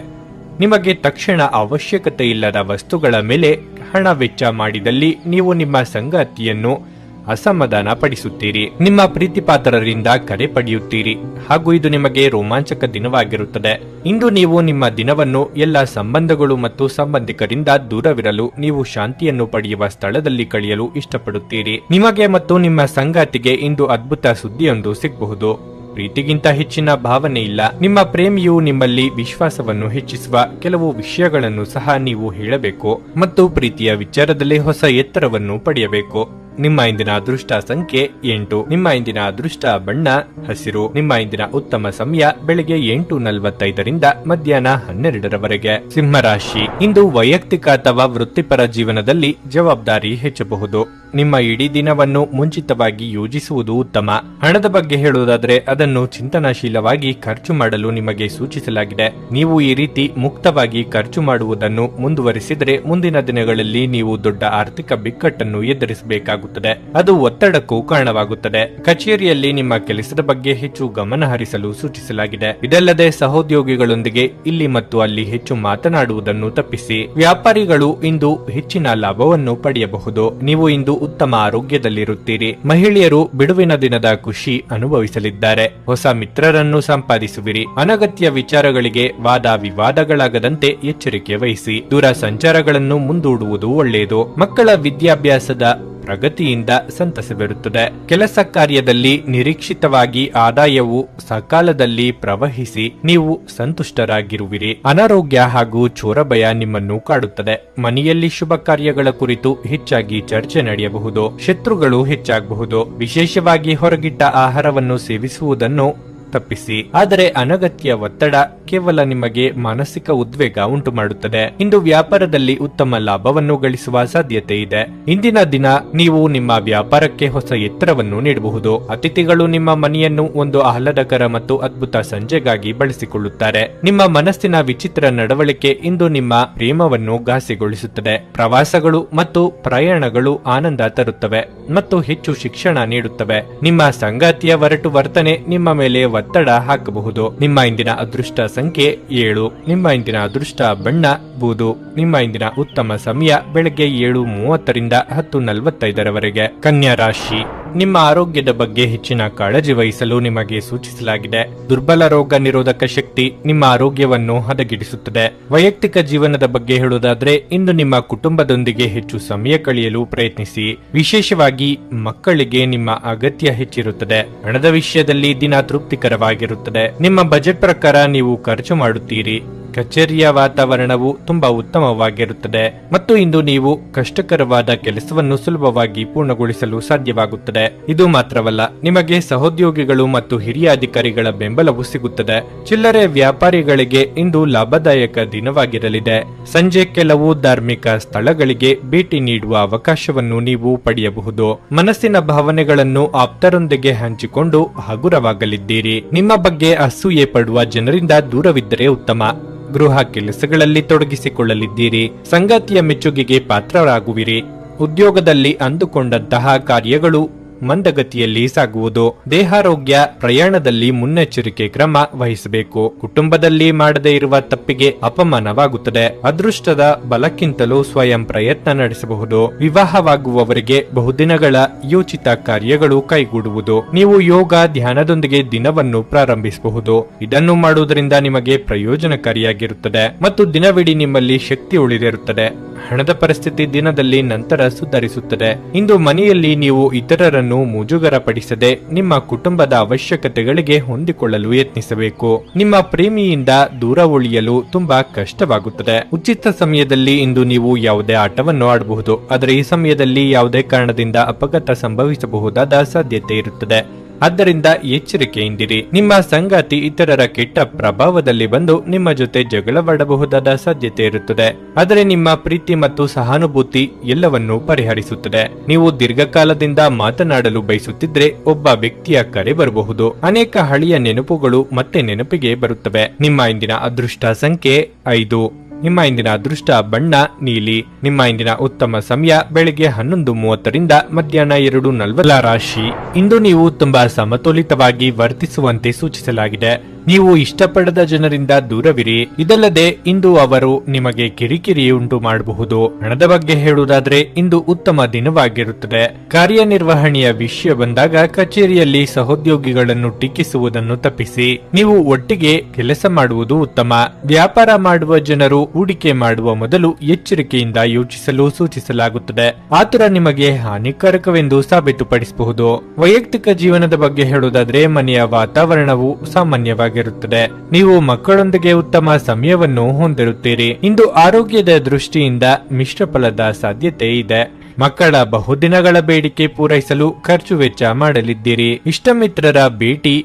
ನಿಮಗೆ ತಕ್ಷಣ ಅವಶ್ಯಕತೆ ಇಲ್ಲದ ವಸ್ತುಗಳ ಮೇಲೆ ಹಣ ವೆಚ್ಚ ಮಾಡಿದಲ್ಲಿ ನೀವು ನಿಮ್ಮ ಸಂಗಾತಿಯನ್ನು ಅಸಮಾಧಾನ ಪಡಿಸುತ್ತೀರಿ. ನಿಮ್ಮ ಪ್ರೀತಿಪಾತ್ರರಿಂದ ಕರೆ ಪಡೆಯುತ್ತೀರಿ ಹಾಗೂ ಇದು ನಿಮಗೆ ರೋಮಾಂಚಕ ದಿನವಾಗಿರುತ್ತದೆ. ಇಂದು ನೀವು ನಿಮ್ಮ ದಿನವನ್ನು ಎಲ್ಲ ಸಂಬಂಧಗಳು ಮತ್ತು ಸಂಬಂಧಿಕರಿಂದ ದೂರವಿರಲು ನೀವು ಶಾಂತಿಯನ್ನು ಪಡೆಯುವ ಸ್ಥಳದಲ್ಲಿ ಕಳೆಯಲು ಇಷ್ಟಪಡುತ್ತೀರಿ. ನಿಮಗೆ ಮತ್ತು ನಿಮ್ಮ ಸಂಗಾತಿಗೆ ಇಂದು ಅದ್ಭುತ ಸುದ್ದಿಯೊಂದು ಸಿಗಬಹುದು. ಪ್ರೀತಿಗಿಂತ ಹೆಚ್ಚಿನ ಭಾವನೆ ಇಲ್ಲ. ನಿಮ್ಮ ಪ್ರೇಮಿಯು ನಿಮ್ಮಲ್ಲಿ ವಿಶ್ವಾಸವನ್ನು ಹೆಚ್ಚಿಸುವ ಕೆಲವು ವಿಷಯಗಳನ್ನು ಸಹ ನೀವು ಹೇಳಬೇಕು ಮತ್ತು ಪ್ರೀತಿಯ ವಿಚಾರದಲ್ಲಿ ಹೊಸ ಎತ್ತರವನ್ನು ಪಡೆಯಬೇಕು. ನಿಮ್ಮ ಇಂದಿನ ಅದೃಷ್ಟ ಸಂಖ್ಯೆ 8. ನಿಮ್ಮ ಇಂದಿನ ಅದೃಷ್ಟ ಬಣ್ಣ ಹಸಿರು. ನಿಮ್ಮ ಇಂದಿನ ಉತ್ತಮ ಸಮಯ ಬೆಳಗ್ಗೆ 8:45 ಮಧ್ಯಾಹ್ನ 12 ಸಿಂಹರಾಶಿ. ಇಂದು ವೈಯಕ್ತಿಕ ಅಥವಾ ವೃತ್ತಿಪರ ಜೀವನದಲ್ಲಿ ಜವಾಬ್ದಾರಿ ಹೆಚ್ಚಬಹುದು. ನಿಮ್ಮ ಇಡೀ ದಿನವನ್ನು ಮುಂಚಿತವಾಗಿ ಯೋಜಿಸುವುದು ಉತ್ತಮ. ಹಣದ ಬಗ್ಗೆ ಹೇಳುವುದಾದರೆ ಅದನ್ನು ಚಿಂತನಾಶೀಲವಾಗಿ ಖರ್ಚು ಮಾಡಲು ನಿಮಗೆ ಸೂಚಿಸಲಾಗಿದೆ. ನೀವು ಈ ರೀತಿ ಮುಕ್ತವಾಗಿ ಖರ್ಚು ಮಾಡುವುದನ್ನು ಮುಂದುವರಿಸಿದರೆ ಮುಂದಿನ ದಿನಗಳಲ್ಲಿ ನೀವು ದೊಡ್ಡ ಆರ್ಥಿಕ ಬಿಕ್ಕಟ್ಟನ್ನು ಎದುರಿಸಬೇಕಾಗುತ್ತದೆ. ಅದು ಒತ್ತಡಕ್ಕೂ ಕಾರಣವಾಗುತ್ತದೆ. ಕಚೇರಿಯಲ್ಲಿ ನಿಮ್ಮ ಕೆಲಸದ ಬಗ್ಗೆ ಹೆಚ್ಚು ಗಮನ ಹರಿಸಲು ಸೂಚಿಸಲಾಗಿದೆ. ಇದಲ್ಲದೆ ಸಹೋದ್ಯೋಗಿಗಳೊಂದಿಗೆ ಇಲ್ಲಿ ಮತ್ತು ಅಲ್ಲಿ ಹೆಚ್ಚು ಮಾತನಾಡುವುದನ್ನು ತಪ್ಪಿಸಿ. ವ್ಯಾಪಾರಿಗಳು ಇಂದು ಹೆಚ್ಚಿನ ಲಾಭವನ್ನು ಪಡೆಯಬಹುದು. ನೀವು ಇಂದು ಉತ್ತಮ ಆರೋಗ್ಯದಲ್ಲಿರುತ್ತೀರಿ. ಮಹಿಳೆಯರು ಬಿಡುವಿನ ದಿನದ ಖುಷಿ ಅನುಭವಿಸಲಿದ್ದಾರೆ. ಹೊಸ ಮಿತ್ರರನ್ನು ಸಂಪಾದಿಸುವಿರಿ. ಅನಗತ್ಯ ವಿಚಾರಗಳಿಗೆ ವಾದ ವಿವಾದಗಳಾಗದಂತೆ ಎಚ್ಚರಿಕೆ ವಹಿಸಿ. ದೂರ ಸಂಚಾರಗಳನ್ನು ಮುಂದೂಡುವುದು ಒಳ್ಳೆಯದು. ಮಕ್ಕಳ ವಿದ್ಯಾಭ್ಯಾಸದ ಪ್ರಗತಿಯಿಂದ ಸಂತಸವಿರುತ್ತದೆ. ಕೆಲಸ ಕಾರ್ಯದಲ್ಲಿ ನಿರೀಕ್ಷಿತವಾಗಿ ಆದಾಯವು ಸಕಾಲದಲ್ಲಿ ಪ್ರವಹಿಸಿ ನೀವು ಸಂತುಷ್ಟರಾಗಿರುವಿರಿ. ಅನಾರೋಗ್ಯ ಹಾಗೂ ಚೋರಭಯ ನಿಮ್ಮನ್ನು ಕಾಡುತ್ತದೆ. ಮನೆಯಲ್ಲಿ ಶುಭ ಕಾರ್ಯಗಳ ಕುರಿತು ಹೆಚ್ಚಾಗಿ ಚರ್ಚೆ ನಡೆಯಬಹುದು. ಶತ್ರುಗಳು ಹೆಚ್ಚಾಗಬಹುದು. ವಿಶೇಷವಾಗಿ ಹೊರಗಿಟ್ಟ ಆಹಾರವನ್ನು ಸೇವಿಸುವುದನ್ನು ತಪ್ಪಿಸಿ. ಆದರೆ ಅನಗತ್ಯ ಒತ್ತಡ ಕೇವಲ ನಿಮಗೆ ಮಾನಸಿಕ ಉದ್ವೇಗ ಉಂಟು ಮಾಡುತ್ತದೆ. ಇಂದು ವ್ಯಾಪಾರದಲ್ಲಿ ಉತ್ತಮ ಲಾಭವನ್ನು ಗಳಿಸುವ ಸಾಧ್ಯತೆ ಇದೆ. ಇಂದಿನ ದಿನ ನೀವು ನಿಮ್ಮ ವ್ಯಾಪಾರಕ್ಕೆ ಹೊಸ ಎತ್ತರವನ್ನು ನೀಡಬಹುದು. ಅತಿಥಿಗಳು ನಿಮ್ಮ ಮನೆಯನ್ನು ಒಂದು ಆಹ್ಲಾದಕರ ಮತ್ತು ಅದ್ಭುತ ಸಂಜೆಗಾಗಿ ಬಳಸಿಕೊಳ್ಳುತ್ತಾರೆ. ನಿಮ್ಮ ಮನಸ್ಸಿನ ವಿಚಿತ್ರ ನಡವಳಿಕೆ ಇಂದು ನಿಮ್ಮ ಪ್ರೇಮವನ್ನು ಘಾಸಿಗೊಳಿಸುತ್ತದೆ. ಪ್ರವಾಸಗಳು ಮತ್ತು ಪ್ರಯಾಣಗಳು ಆನಂದ ತರುತ್ತವೆ ಮತ್ತು ಹೆಚ್ಚು ಶಿಕ್ಷಣ ನೀಡುತ್ತವೆ. ನಿಮ್ಮ ಸಂಗಾತಿಯ ಒರಟು ವರ್ತನೆ ನಿಮ್ಮ ಮೇಲೆ ಒತ್ತಡ ಹಾಕಬಹುದು. ನಿಮ್ಮ ಇಂದಿನ ಅದೃಷ್ಟ ಸಂಖ್ಯೆ 7. ನಿಮ್ಮ ಇಂದಿನ ಅದೃಷ್ಟ ಬಣ್ಣ ಬೂದು. ನಿಮ್ಮ ಇಂದಿನ ಉತ್ತಮ ಸಮಯ ಬೆಳಗ್ಗೆ 7:30ರಿಂದ 10:45ರವರೆಗೆ. ಕನ್ಯಾ ರಾಶಿ, ನಿಮ್ಮ ಆರೋಗ್ಯದ ಬಗ್ಗೆ ಹೆಚ್ಚಿನ ಕಾಳಜಿ ವಹಿಸಲು ನಿಮಗೆ ಸೂಚಿಸಲಾಗಿದೆ. ದುರ್ಬಲ ರೋಗ ನಿರೋಧಕ ಶಕ್ತಿ ನಿಮ್ಮ ಆರೋಗ್ಯವನ್ನು ಹದಗೆಡಿಸುತ್ತದೆ. ವೈಯಕ್ತಿಕ ಜೀವನದ ಬಗ್ಗೆ ಹೇಳುವುದಾದ್ರೆ, ಇಂದು ನಿಮ್ಮ ಕುಟುಂಬದೊಂದಿಗೆ ಹೆಚ್ಚು ಸಮಯ ಕಳೆಯಲು ಪ್ರಯತ್ನಿಸಿ. ವಿಶೇಷವಾಗಿ ಮಕ್ಕಳಿಗೆ ನಿಮ್ಮ ಅಗತ್ಯ ಹೆಚ್ಚಿರುತ್ತದೆ. ಹಣದ ವಿಷಯದಲ್ಲಿ ದಿನ ತೃಪ್ತಿಕರವಾಗಿರುತ್ತದೆ. ನಿಮ್ಮ ಬಜೆಟ್ ಪ್ರಕಾರ ನೀವು ಖರ್ಚು ಮಾಡುತ್ತೀರಿ. ಕಚೇರಿಯ ವಾತಾವರಣವು ತುಂಬಾ ಉತ್ತಮವಾಗಿರುತ್ತದೆ ಮತ್ತು ಇಂದು ನೀವು ಕಷ್ಟಕರವಾದ ಕೆಲಸವನ್ನು ಸುಲಭವಾಗಿ ಪೂರ್ಣಗೊಳಿಸಲು ಸಾಧ್ಯವಾಗುತ್ತದೆ. ಇದು ಮಾತ್ರವಲ್ಲ, ನಿಮಗೆ ಸಹೋದ್ಯೋಗಿಗಳು ಮತ್ತು ಹಿರಿಯ ಅಧಿಕಾರಿಗಳ ಬೆಂಬಲವೂ ಸಿಗುತ್ತದೆ. ಚಿಲ್ಲರೆ ವ್ಯಾಪಾರಿಗಳಿಗೆ ಇಂದು ಲಾಭದಾಯಕ ದಿನವಾಗಿರಲಿದೆ. ಸಂಜೆ ಕೆಲವು ಧಾರ್ಮಿಕ ಸ್ಥಳಗಳಿಗೆ ಭೇಟಿ ನೀಡುವ ಅವಕಾಶವನ್ನು ನೀವು ಪಡೆಯಬಹುದು. ಮನಸ್ಸಿನ ಭಾವನೆಗಳನ್ನು ಆಪ್ತರೊಂದಿಗೆ ಹಂಚಿಕೊಂಡು ಹಗುರವಾಗಲಿದ್ದೀರಿ. ನಿಮ್ಮ ಬಗ್ಗೆ ಅಸೂಯೆ ಪಡುವ ಜನರಿಂದ ದೂರವಿದ್ದರೆ ಉತ್ತಮ. ಗೃಹ ಕೆಲಸಗಳಲ್ಲಿ ತೊಡಗಿಸಿಕೊಳ್ಳಲಿದ್ದೀರಿ. ಸಂಗಾತಿಯ ಮೆಚ್ಚುಗೆಗೆ ಪಾತ್ರರಾಗುವಿರಿ. ಉದ್ಯೋಗದಲ್ಲಿ ಅಂದುಕೊಂಡಂತಹ ಕಾರ್ಯಗಳು ಮಂದಗತಿಯಲ್ಲಿ ಸಾಗುವುದು. ದೇಹಾರೋಗ್ಯ, ಪ್ರಯಾಣದಲ್ಲಿ ಮುನ್ನೆಚ್ಚರಿಕೆ ಕ್ರಮ ವಹಿಸಬೇಕು. ಕುಟುಂಬದಲ್ಲಿ ಮಾಡದೇ ಇರುವ ತಪ್ಪಿಗೆ ಅಪಮಾನವಾಗುತ್ತದೆ. ಅದೃಷ್ಟದ ಬಲಕ್ಕಿಂತಲೂ ಸ್ವಯಂ ಪ್ರಯತ್ನ ನಡೆಸಬಹುದು. ವಿವಾಹವಾಗುವವರಿಗೆ ಬಹುದಿನಗಳ ಯೋಚಿತ ಕಾರ್ಯಗಳು ಕೈಗೂಡುವುದು. ನೀವು ಯೋಗ, ಧ್ಯಾನದೊಂದಿಗೆ ದಿನವನ್ನು ಪ್ರಾರಂಭಿಸಬಹುದು. ಇದನ್ನು ಮಾಡುವುದರಿಂದ ನಿಮಗೆ ಪ್ರಯೋಜನಕಾರಿಯಾಗಿರುತ್ತದೆ ಮತ್ತು ದಿನವಿಡೀ ನಿಮ್ಮಲ್ಲಿ ಶಕ್ತಿ ಉಳಿದಿರುತ್ತದೆ. ಹಣದ ಪರಿಸ್ಥಿತಿ ದಿನದಲ್ಲಿ ನಂತರ ಸುಧಾರಿಸುತ್ತದೆ. ಇಂದು ಮನೆಯಲ್ಲಿ ನೀವು ಇತರರನ್ನು ಮುಜುಗರಪಡಿಸದೆ ನಿಮ್ಮ ಕುಟುಂಬದ ಅವಶ್ಯಕತೆಗಳಿಗೆ ಹೊಂದಿಕೊಳ್ಳಲು ಯತ್ನಿಸಬೇಕು. ನಿಮ್ಮ ಪ್ರೇಮಿಯಿಂದ ದೂರ ಉಳಿಯಲು ತುಂಬಾ ಕಷ್ಟವಾಗುತ್ತದೆ. ಉಚಿತ ಸಮಯದಲ್ಲಿ ಇಂದು ನೀವು ಯಾವುದೇ ಆಟವನ್ನು ಆಡಬಹುದು, ಆದರೆ ಈ ಸಮಯದಲ್ಲಿ ಯಾವುದೇ ಕಾರಣದಿಂದ ಅಪಘಾತ ಸಂಭವಿಸಬಹುದಾದ ಸಾಧ್ಯತೆ ಇರುತ್ತದೆ. ಆದ್ದರಿಂದ ಎಚ್ಚರಿಕೆಯಿಂದಿರಿ. ನಿಮ್ಮ ಸಂಗಾತಿ ಇತರರ ಕೆಟ್ಟ ಪ್ರಭಾವದಲ್ಲಿ ಬಂದು ನಿಮ್ಮ ಜೊತೆ ಜಗಳವಾಡಬಹುದಾದ ಸಾಧ್ಯತೆ ಇರುತ್ತದೆ. ಆದರೆ ನಿಮ್ಮ ಪ್ರೀತಿ ಮತ್ತು ಸಹಾನುಭೂತಿ ಎಲ್ಲವನ್ನೂ ಪರಿಹರಿಸುತ್ತದೆ. ನೀವು ದೀರ್ಘಕಾಲದಿಂದ ಮಾತನಾಡಲು ಬಯಸುತ್ತಿದ್ರೆ ಒಬ್ಬ ವ್ಯಕ್ತಿಯ ಕರೆ ಬರಬಹುದು. ಅನೇಕ ಹಳೆಯ ನೆನಪುಗಳು ಮತ್ತೆ ನೆನಪಿಗೆ ಬರುತ್ತವೆ. ನಿಮ್ಮ ಇಂದಿನ ಅದೃಷ್ಟ ಸಂಖ್ಯೆ 5. ನಿಮ್ಮ ಇಂದಿನ ಅದೃಷ್ಟ ಬಣ್ಣ ನೀಲಿ. ನಿಮ್ಮ ಇಂದಿನ ಉತ್ತಮ ಸಮಯ ಬೆಳಿಗ್ಗೆ 11:30ರಿಂದ ಮಧ್ಯಾಹ್ನ 2:40. ರಾಶಿ, ಇಂದು ನೀವು ತುಂಬಾ ಸಮತೋಲಿತವಾಗಿ ವರ್ತಿಸುವಂತೆ ಸೂಚಿಸಲಾಗಿದೆ. ನೀವು ಇಷ್ಟಪಡದ ಜನರಿಂದ ದೂರವಿರಿ. ಇದಲ್ಲದೆ ಇಂದು ಅವರು ನಿಮಗೆ ಕಿರಿಕಿರಿ ಉಂಟು ಮಾಡಬಹುದು. ಹಣದ ಬಗ್ಗೆ ಹೇಳುವುದಾದ್ರೆ, ಇಂದು ಉತ್ತಮ ದಿನವಾಗಿರುತ್ತದೆ. ಕಾರ್ಯನಿರ್ವಹಣೆಯ ವಿಷಯ ಬಂದಾಗ ಕಚೇರಿಯಲ್ಲಿ ಸಹೋದ್ಯೋಗಿಗಳನ್ನು ಟೀಕಿಸುವುದನ್ನು ತಪ್ಪಿಸಿ. ನೀವು ಒಟ್ಟಿಗೆ ಕೆಲಸ ಮಾಡುವುದು ಉತ್ತಮ. ವ್ಯಾಪಾರ ಮಾಡುವ ಜನರು ಹೂಡಿಕೆ ಮಾಡುವ ಮೊದಲು ಎಚ್ಚರಿಕೆಯಿಂದ ಯೋಚಿಸಲು ಸೂಚಿಸಲಾಗುತ್ತದೆ. ಆತುರ ನಿಮಗೆ ಹಾನಿಕಾರಕವೆಂದು ಸಾಬೀತುಪಡಿಸಬಹುದು. ವೈಯಕ್ತಿಕ ಜೀವನದ ಬಗ್ಗೆ ಹೇಳುವುದಾದ್ರೆ, ಮನೆಯ ವಾತಾವರಣವು ಸಾಮಾನ್ಯವಾಗಿರುತ್ತದೆ. ನೀವು ಮಕ್ಕಳೊಂದಿಗೆ ಉತ್ತಮ ಸಮಯವನ್ನು ಹೊಂದಿರುತ್ತೀರಿ. ಇಂದು ಆರೋಗ್ಯದ ದೃಷ್ಟಿಯಿಂದ ಮಿಶ್ರ ಫಲದ ಸಾಧ್ಯತೆ ಇದೆ. ಮಕ್ಕಳ ಬಹುದಿನಗಳ ಬೇಡಿಕೆ ಪೂರೈಸಲು ಖರ್ಚು ವೆಚ್ಚ ಮಾಡಲಿದ್ದೀರಿ. ಇಷ್ಟಮಿತ್ರರ ಭೇಟಿ,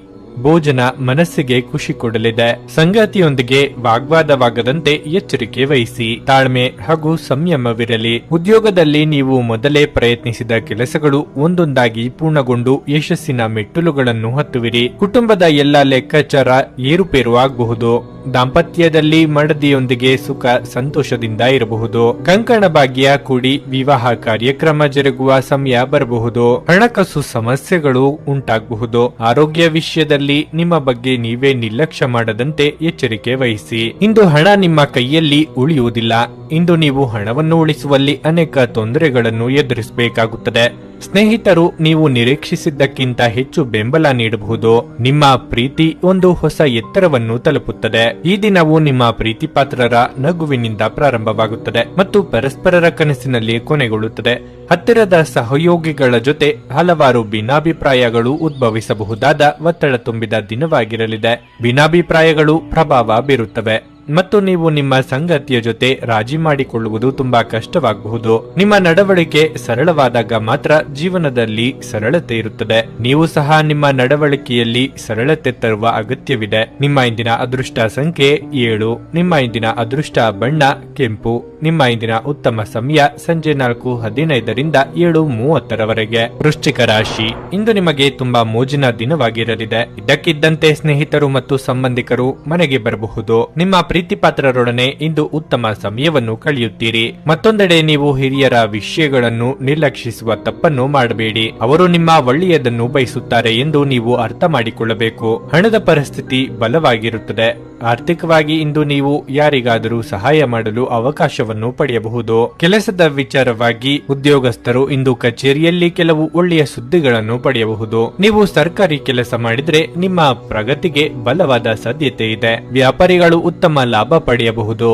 ಭೋಜನ ಮನಸ್ಸಿಗೆ ಖುಷಿ ಕೊಡಲಿದೆ. ಸಂಗಾತಿಯೊಂದಿಗೆ ವಾಗ್ವಾದವಾಗದಂತೆ ಎಚ್ಚರಿಕೆ ವಹಿಸಿ. ತಾಳ್ಮೆ ಹಾಗೂ ಸಂಯಮವಿರಲಿ. ಉದ್ಯೋಗದಲ್ಲಿ ನೀವು ಮೊದಲೇ ಪ್ರಯತ್ನಿಸಿದ ಕೆಲಸಗಳು ಒಂದೊಂದಾಗಿ ಪೂರ್ಣಗೊಂಡು ಯಶಸ್ಸಿನ ಮೆಟ್ಟಿಲುಗಳನ್ನು ಹತ್ತುವಿರಿ. ಕುಟುಂಬದ ಎಲ್ಲ ಲೆಕ್ಕಾಚಾರ ಏರುಪೇರು ಆಗಬಹುದು. ದಾಂಪತ್ಯದಲ್ಲಿ ಮಡದಿಯೊಂದಿಗೆ ಸುಖ ಸಂತೋಷದಿಂದ ಇರಬಹುದು. ಕಂಕಣ ಭಾಗ್ಯ ಕೂಡಿ ವಿವಾಹ ಕಾರ್ಯಕ್ರಮ ಜರುಗುವ ಸಮಯ ಬರಬಹುದು. ಹಣಕಾಸು ಸಮಸ್ಯೆಗಳು ಉಂಟಾಗಬಹುದು. ಆರೋಗ್ಯ ವಿಷಯದಲ್ಲಿ ನಿಮ್ಮ ಬಗ್ಗೆ ನೀವೇ ನಿರ್ಲಕ್ಷ್ಯ ಮಾಡದಂತೆ ಎಚ್ಚರಿಕೆ ವಹಿಸಿ. ಇಂದು ಹಣ ನಿಮ್ಮ ಕೈಯಲ್ಲಿ ಉಳಿಯುವುದಿಲ್ಲ. ಇಂದು ನೀವು ಹಣವನ್ನು ಉಳಿಸುವಲ್ಲಿ ಅನೇಕ ತೊಂದರೆಗಳನ್ನು ಎದುರಿಸಬೇಕಾಗುತ್ತದೆ. ಸ್ನೇಹಿತರು ನೀವು ನಿರೀಕ್ಷಿಸಿದ್ದಕ್ಕಿಂತ ಹೆಚ್ಚು ಬೆಂಬಲ ನೀಡಬಹುದು. ನಿಮ್ಮ ಪ್ರೀತಿ ಒಂದು ಹೊಸ ಎತ್ತರವನ್ನು ತಲುಪುತ್ತದೆ. ಈ ದಿನವು ನಿಮ್ಮ ಪ್ರೀತಿ ಪಾತ್ರರ ನಗುವಿನಿಂದ ಪ್ರಾರಂಭವಾಗುತ್ತದೆ ಮತ್ತು ಪರಸ್ಪರರ ಕನಸಿನಲ್ಲಿ ಕೊನೆಗೊಳ್ಳುತ್ತದೆ. ಹತ್ತಿರದ ಸಹಯೋಗಿಗಳ ಜೊತೆ ಹಲವಾರು ಭಿನ್ನಾಭಿಪ್ರಾಯಗಳು ಉದ್ಭವಿಸಬಹುದಾದ ಒತ್ತಡ ತುಂಬಿದ ದಿನವಾಗಿರಲಿದೆ. ಭಿನ್ನಾಭಿಪ್ರಾಯಗಳು ಪ್ರಭಾವ ಬೀರುತ್ತವೆ. ಮತ್ತು ನೀವು ನಿಮ್ಮ ಸಂಗಾತಿಯ ಜೊತೆ ರಾಜಿ ಮಾಡಿಕೊಳ್ಳುವುದು ತುಂಬಾ ಕಷ್ಟವಾಗಬಹುದು. ನಿಮ್ಮ ನಡವಳಿಕೆ ಸರಳವಾದಾಗ ಮಾತ್ರ ಜೀವನದಲ್ಲಿ ಸರಳತೆ ಇರುತ್ತದೆ. ನೀವು ಸಹ ನಿಮ್ಮ ನಡವಳಿಕೆಯಲ್ಲಿ ಸರಳತೆ ತರುವ ಅಗತ್ಯವಿದೆ. ನಿಮ್ಮ ಇಂದಿನ ಅದೃಷ್ಟ ಸಂಖ್ಯೆ 7. ನಿಮ್ಮ ಇಂದಿನ ಅದೃಷ್ಟ ಬಣ್ಣ ಕೆಂಪು. ನಿಮ್ಮ ಇಂದಿನ ಉತ್ತಮ ಸಮಯ ಸಂಜೆ 4:15 7:30 ವೃಶ್ಚಿಕ ರಾಶಿ, ಇಂದು ನಿಮಗೆ ತುಂಬಾ ಮೋಜಿನ ದಿನವಾಗಿರಲಿದೆ. ಇದ್ದಕ್ಕಿದ್ದಂತೆ ಸ್ನೇಹಿತರು ಮತ್ತು ಸಂಬಂಧಿಕರು ಮನೆಗೆ ಬರಬಹುದು. ನಿಮ್ಮ ಪ್ರೀತಿಪಾತ್ರರೊಡನೆ ಇಂದು ಉತ್ತಮ ಸಮಯವನ್ನು ಕಳೆಯುತ್ತೀರಿ. ಮತ್ತೊಂದೆಡೆ ನೀವು ಹಿರಿಯರ ವಿಷಯಗಳನ್ನು ನಿರ್ಲಕ್ಷಿಸುವ ತಪ್ಪನ್ನು ಮಾಡಬೇಡಿ. ಅವರು ನಿಮ್ಮ ಒಳ್ಳೆಯದನ್ನು ಬಯಸುತ್ತಾರೆ ಎಂದು ನೀವು ಅರ್ಥ ಮಾಡಿಕೊಳ್ಳಬೇಕು. ಹಣದ ಪರಿಸ್ಥಿತಿ ಬಲವಾಗಿರುತ್ತದೆ. ಆರ್ಥಿಕವಾಗಿ ಇಂದು ನೀವು ಯಾರಿಗಾದರೂ ಸಹಾಯ ಮಾಡಲು ಅವಕಾಶವನ್ನು ಪಡೆಯಬಹುದು. ಕೆಲಸದ ವಿಚಾರವಾಗಿ ಉದ್ಯೋಗಸ್ಥರು ಇಂದು ಕಚೇರಿಯಲ್ಲಿ ಕೆಲವು ಒಳ್ಳೆಯ ಸುದ್ದಿಗಳನ್ನು ಪಡೆಯಬಹುದು. ನೀವು ಸರ್ಕಾರಿ ಕೆಲಸ ಮಾಡಿದ್ರೆ ನಿಮ್ಮ ಪ್ರಗತಿಗೆ ಬಲವಾದ ಸಾಧ್ಯತೆ ಇದೆ. ವ್ಯಾಪಾರಿಗಳು ಉತ್ತಮ ಲಾಭ ಪಡೆಯಬಹುದು.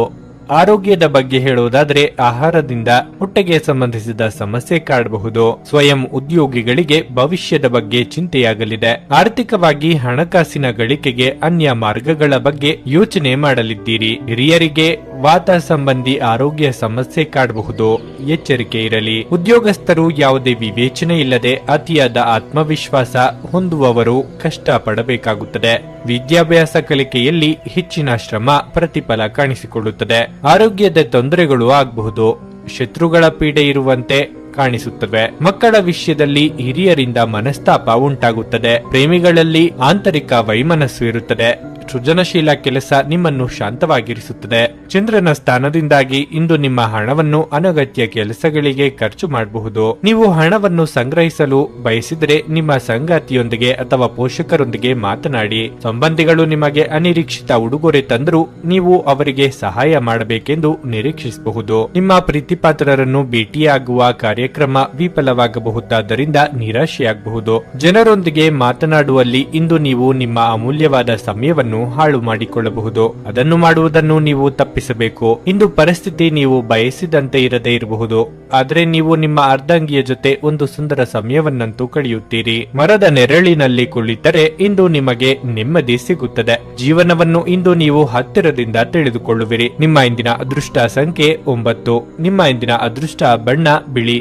ಆರೋಗ್ಯದ ಬಗ್ಗೆ ಹೇಳುವುದಾದ್ರೆ ಆಹಾರದಿಂದ ಹೊಟ್ಟೆಗೆ ಸಂಬಂಧಿಸಿದ ಸಮಸ್ಯೆ ಕಾಡಬಹುದು. ಸ್ವಯಂ ಉದ್ಯೋಗಿಗಳಿಗೆ ಭವಿಷ್ಯದ ಬಗ್ಗೆ ಚಿಂತೆಯಾಗಲಿದೆ. ಆರ್ಥಿಕವಾಗಿ ಹಣಕಾಸಿನ ಗಳಿಕೆಗೆ ಅನ್ಯ ಮಾರ್ಗಗಳ ಬಗ್ಗೆ ಯೋಚನೆ ಮಾಡಲಿದ್ದೀರಿ. ಹಿರಿಯರಿಗೆ ವಾತ ಸಂಬಂಧಿ ಆರೋಗ್ಯ ಸಮಸ್ಯೆ ಕಾಡಬಹುದು. ಎಚ್ಚರಿಕೆ ಇರಲಿ. ಉದ್ಯೋಗಸ್ಥರು ಯಾವುದೇ ವಿವೇಚನೆ ಇಲ್ಲದೆ ಅತಿಯಾದ ಆತ್ಮವಿಶ್ವಾಸ ಹೊಂದುವವರು ಕಷ್ಟ ಪಡಬೇಕಾಗುತ್ತದೆ. ವಿದ್ಯಾಭ್ಯಾಸ ಕಲಿಕೆಯಲ್ಲಿ ಹೆಚ್ಚಿನ ಶ್ರಮ ಪ್ರತಿಫಲ ಕಾಣಿಸಿಕೊಳ್ಳುತ್ತದೆ. ಆರೋಗ್ಯದ ತೊಂದರೆಗಳು ಆಗಬಹುದು. ಶತ್ರುಗಳ ಪೀಡೆ ಇರುವಂತೆ ಕಾಣಿಸುತ್ತವೆ. ಮಕ್ಕಳ ವಿಷಯದಲ್ಲಿ ಹಿರಿಯರಿಂದ ಮನಸ್ತಾಪ ಉಂಟಾಗುತ್ತದೆ. ಪ್ರೇಮಿಗಳಲ್ಲಿ ಆಂತರಿಕ ವೈಮನಸ್ಸು ಇರುತ್ತದೆ. ಸೃಜನಶೀಲ ಕೆಲಸ ನಿಮ್ಮನ್ನು ಶಾಂತವಾಗಿರಿಸುತ್ತದೆ. ಚಂದ್ರನ ಸ್ಥಾನದಿಂದಾಗಿ ಇಂದು ನಿಮ್ಮ ಹಣವನ್ನು ಅನಗತ್ಯ ಕೆಲಸಗಳಿಗೆ ಖರ್ಚು ಮಾಡಬಹುದು. ನೀವು ಹಣವನ್ನು ಸಂಗ್ರಹಿಸಲು ಬಯಸಿದರೆ ನಿಮ್ಮ ಸಂಗಾತಿಯೊಂದಿಗೆ ಅಥವಾ ಪೋಷಕರೊಂದಿಗೆ ಮಾತನಾಡಿ. ಸಂಬಂಧಿಗಳು ನಿಮಗೆ ಅನಿರೀಕ್ಷಿತ ಉಡುಗೊರೆ ತಂದರೂ ನೀವು ಅವರಿಗೆ ಸಹಾಯ ಮಾಡಬೇಕೆಂದು ನಿರೀಕ್ಷಿಸಬಹುದು. ನಿಮ್ಮ ಪ್ರೀತಿಪಾತ್ರರನ್ನು ಭೇಟಿಯಾಗುವ ಕಾರ್ಯಕ್ರಮ ವಿಫಲವಾಗಬಹುದಾದ್ದರಿಂದ ನಿರಾಶೆಯಾಗಬಹುದು. ಜನರೊಂದಿಗೆ ಮಾತನಾಡುವಲ್ಲಿ ಇಂದು ನೀವು ನಿಮ್ಮ ಅಮೂಲ್ಯವಾದ ಸಮಯವನ್ನು ಹಾಳು ಮಾಡಿಕೊಳ್ಳಬಹುದು. ಅದನ್ನು ಮಾಡುವುದನ್ನು ನೀವು ತಪ್ಪಿಸಬೇಕು. ಇಂದು ಪರಿಸ್ಥಿತಿ ನೀವು ಬಯಸಿದಂತೆ ಇರದೇ ಇರಬಹುದು, ಆದರೆ ನೀವು ನಿಮ್ಮ ಅರ್ಧಾಂಗಿಯ ಜೊತೆ ಒಂದು ಸುಂದರ ಸಮಯವನ್ನಂತೂ ಕಳೆಯುತ್ತೀರಿ. ಮರದ ನೆರಳಿನಲ್ಲಿ ಕುಳಿತರೆ ಇಂದು ನಿಮಗೆ ನೆಮ್ಮದಿ ಸಿಗುತ್ತದೆ. ಜೀವನವನ್ನು ಇಂದು ನೀವು ಹತ್ತಿರದಿಂದ ತಿಳಿದುಕೊಳ್ಳುವಿರಿ. ನಿಮ್ಮ ಇಂದಿನ ಅದೃಷ್ಟ ಸಂಖ್ಯೆ 9. ನಿಮ್ಮ ಇಂದಿನ ಅದೃಷ್ಟ ಬಣ್ಣ ಬಿಳಿ.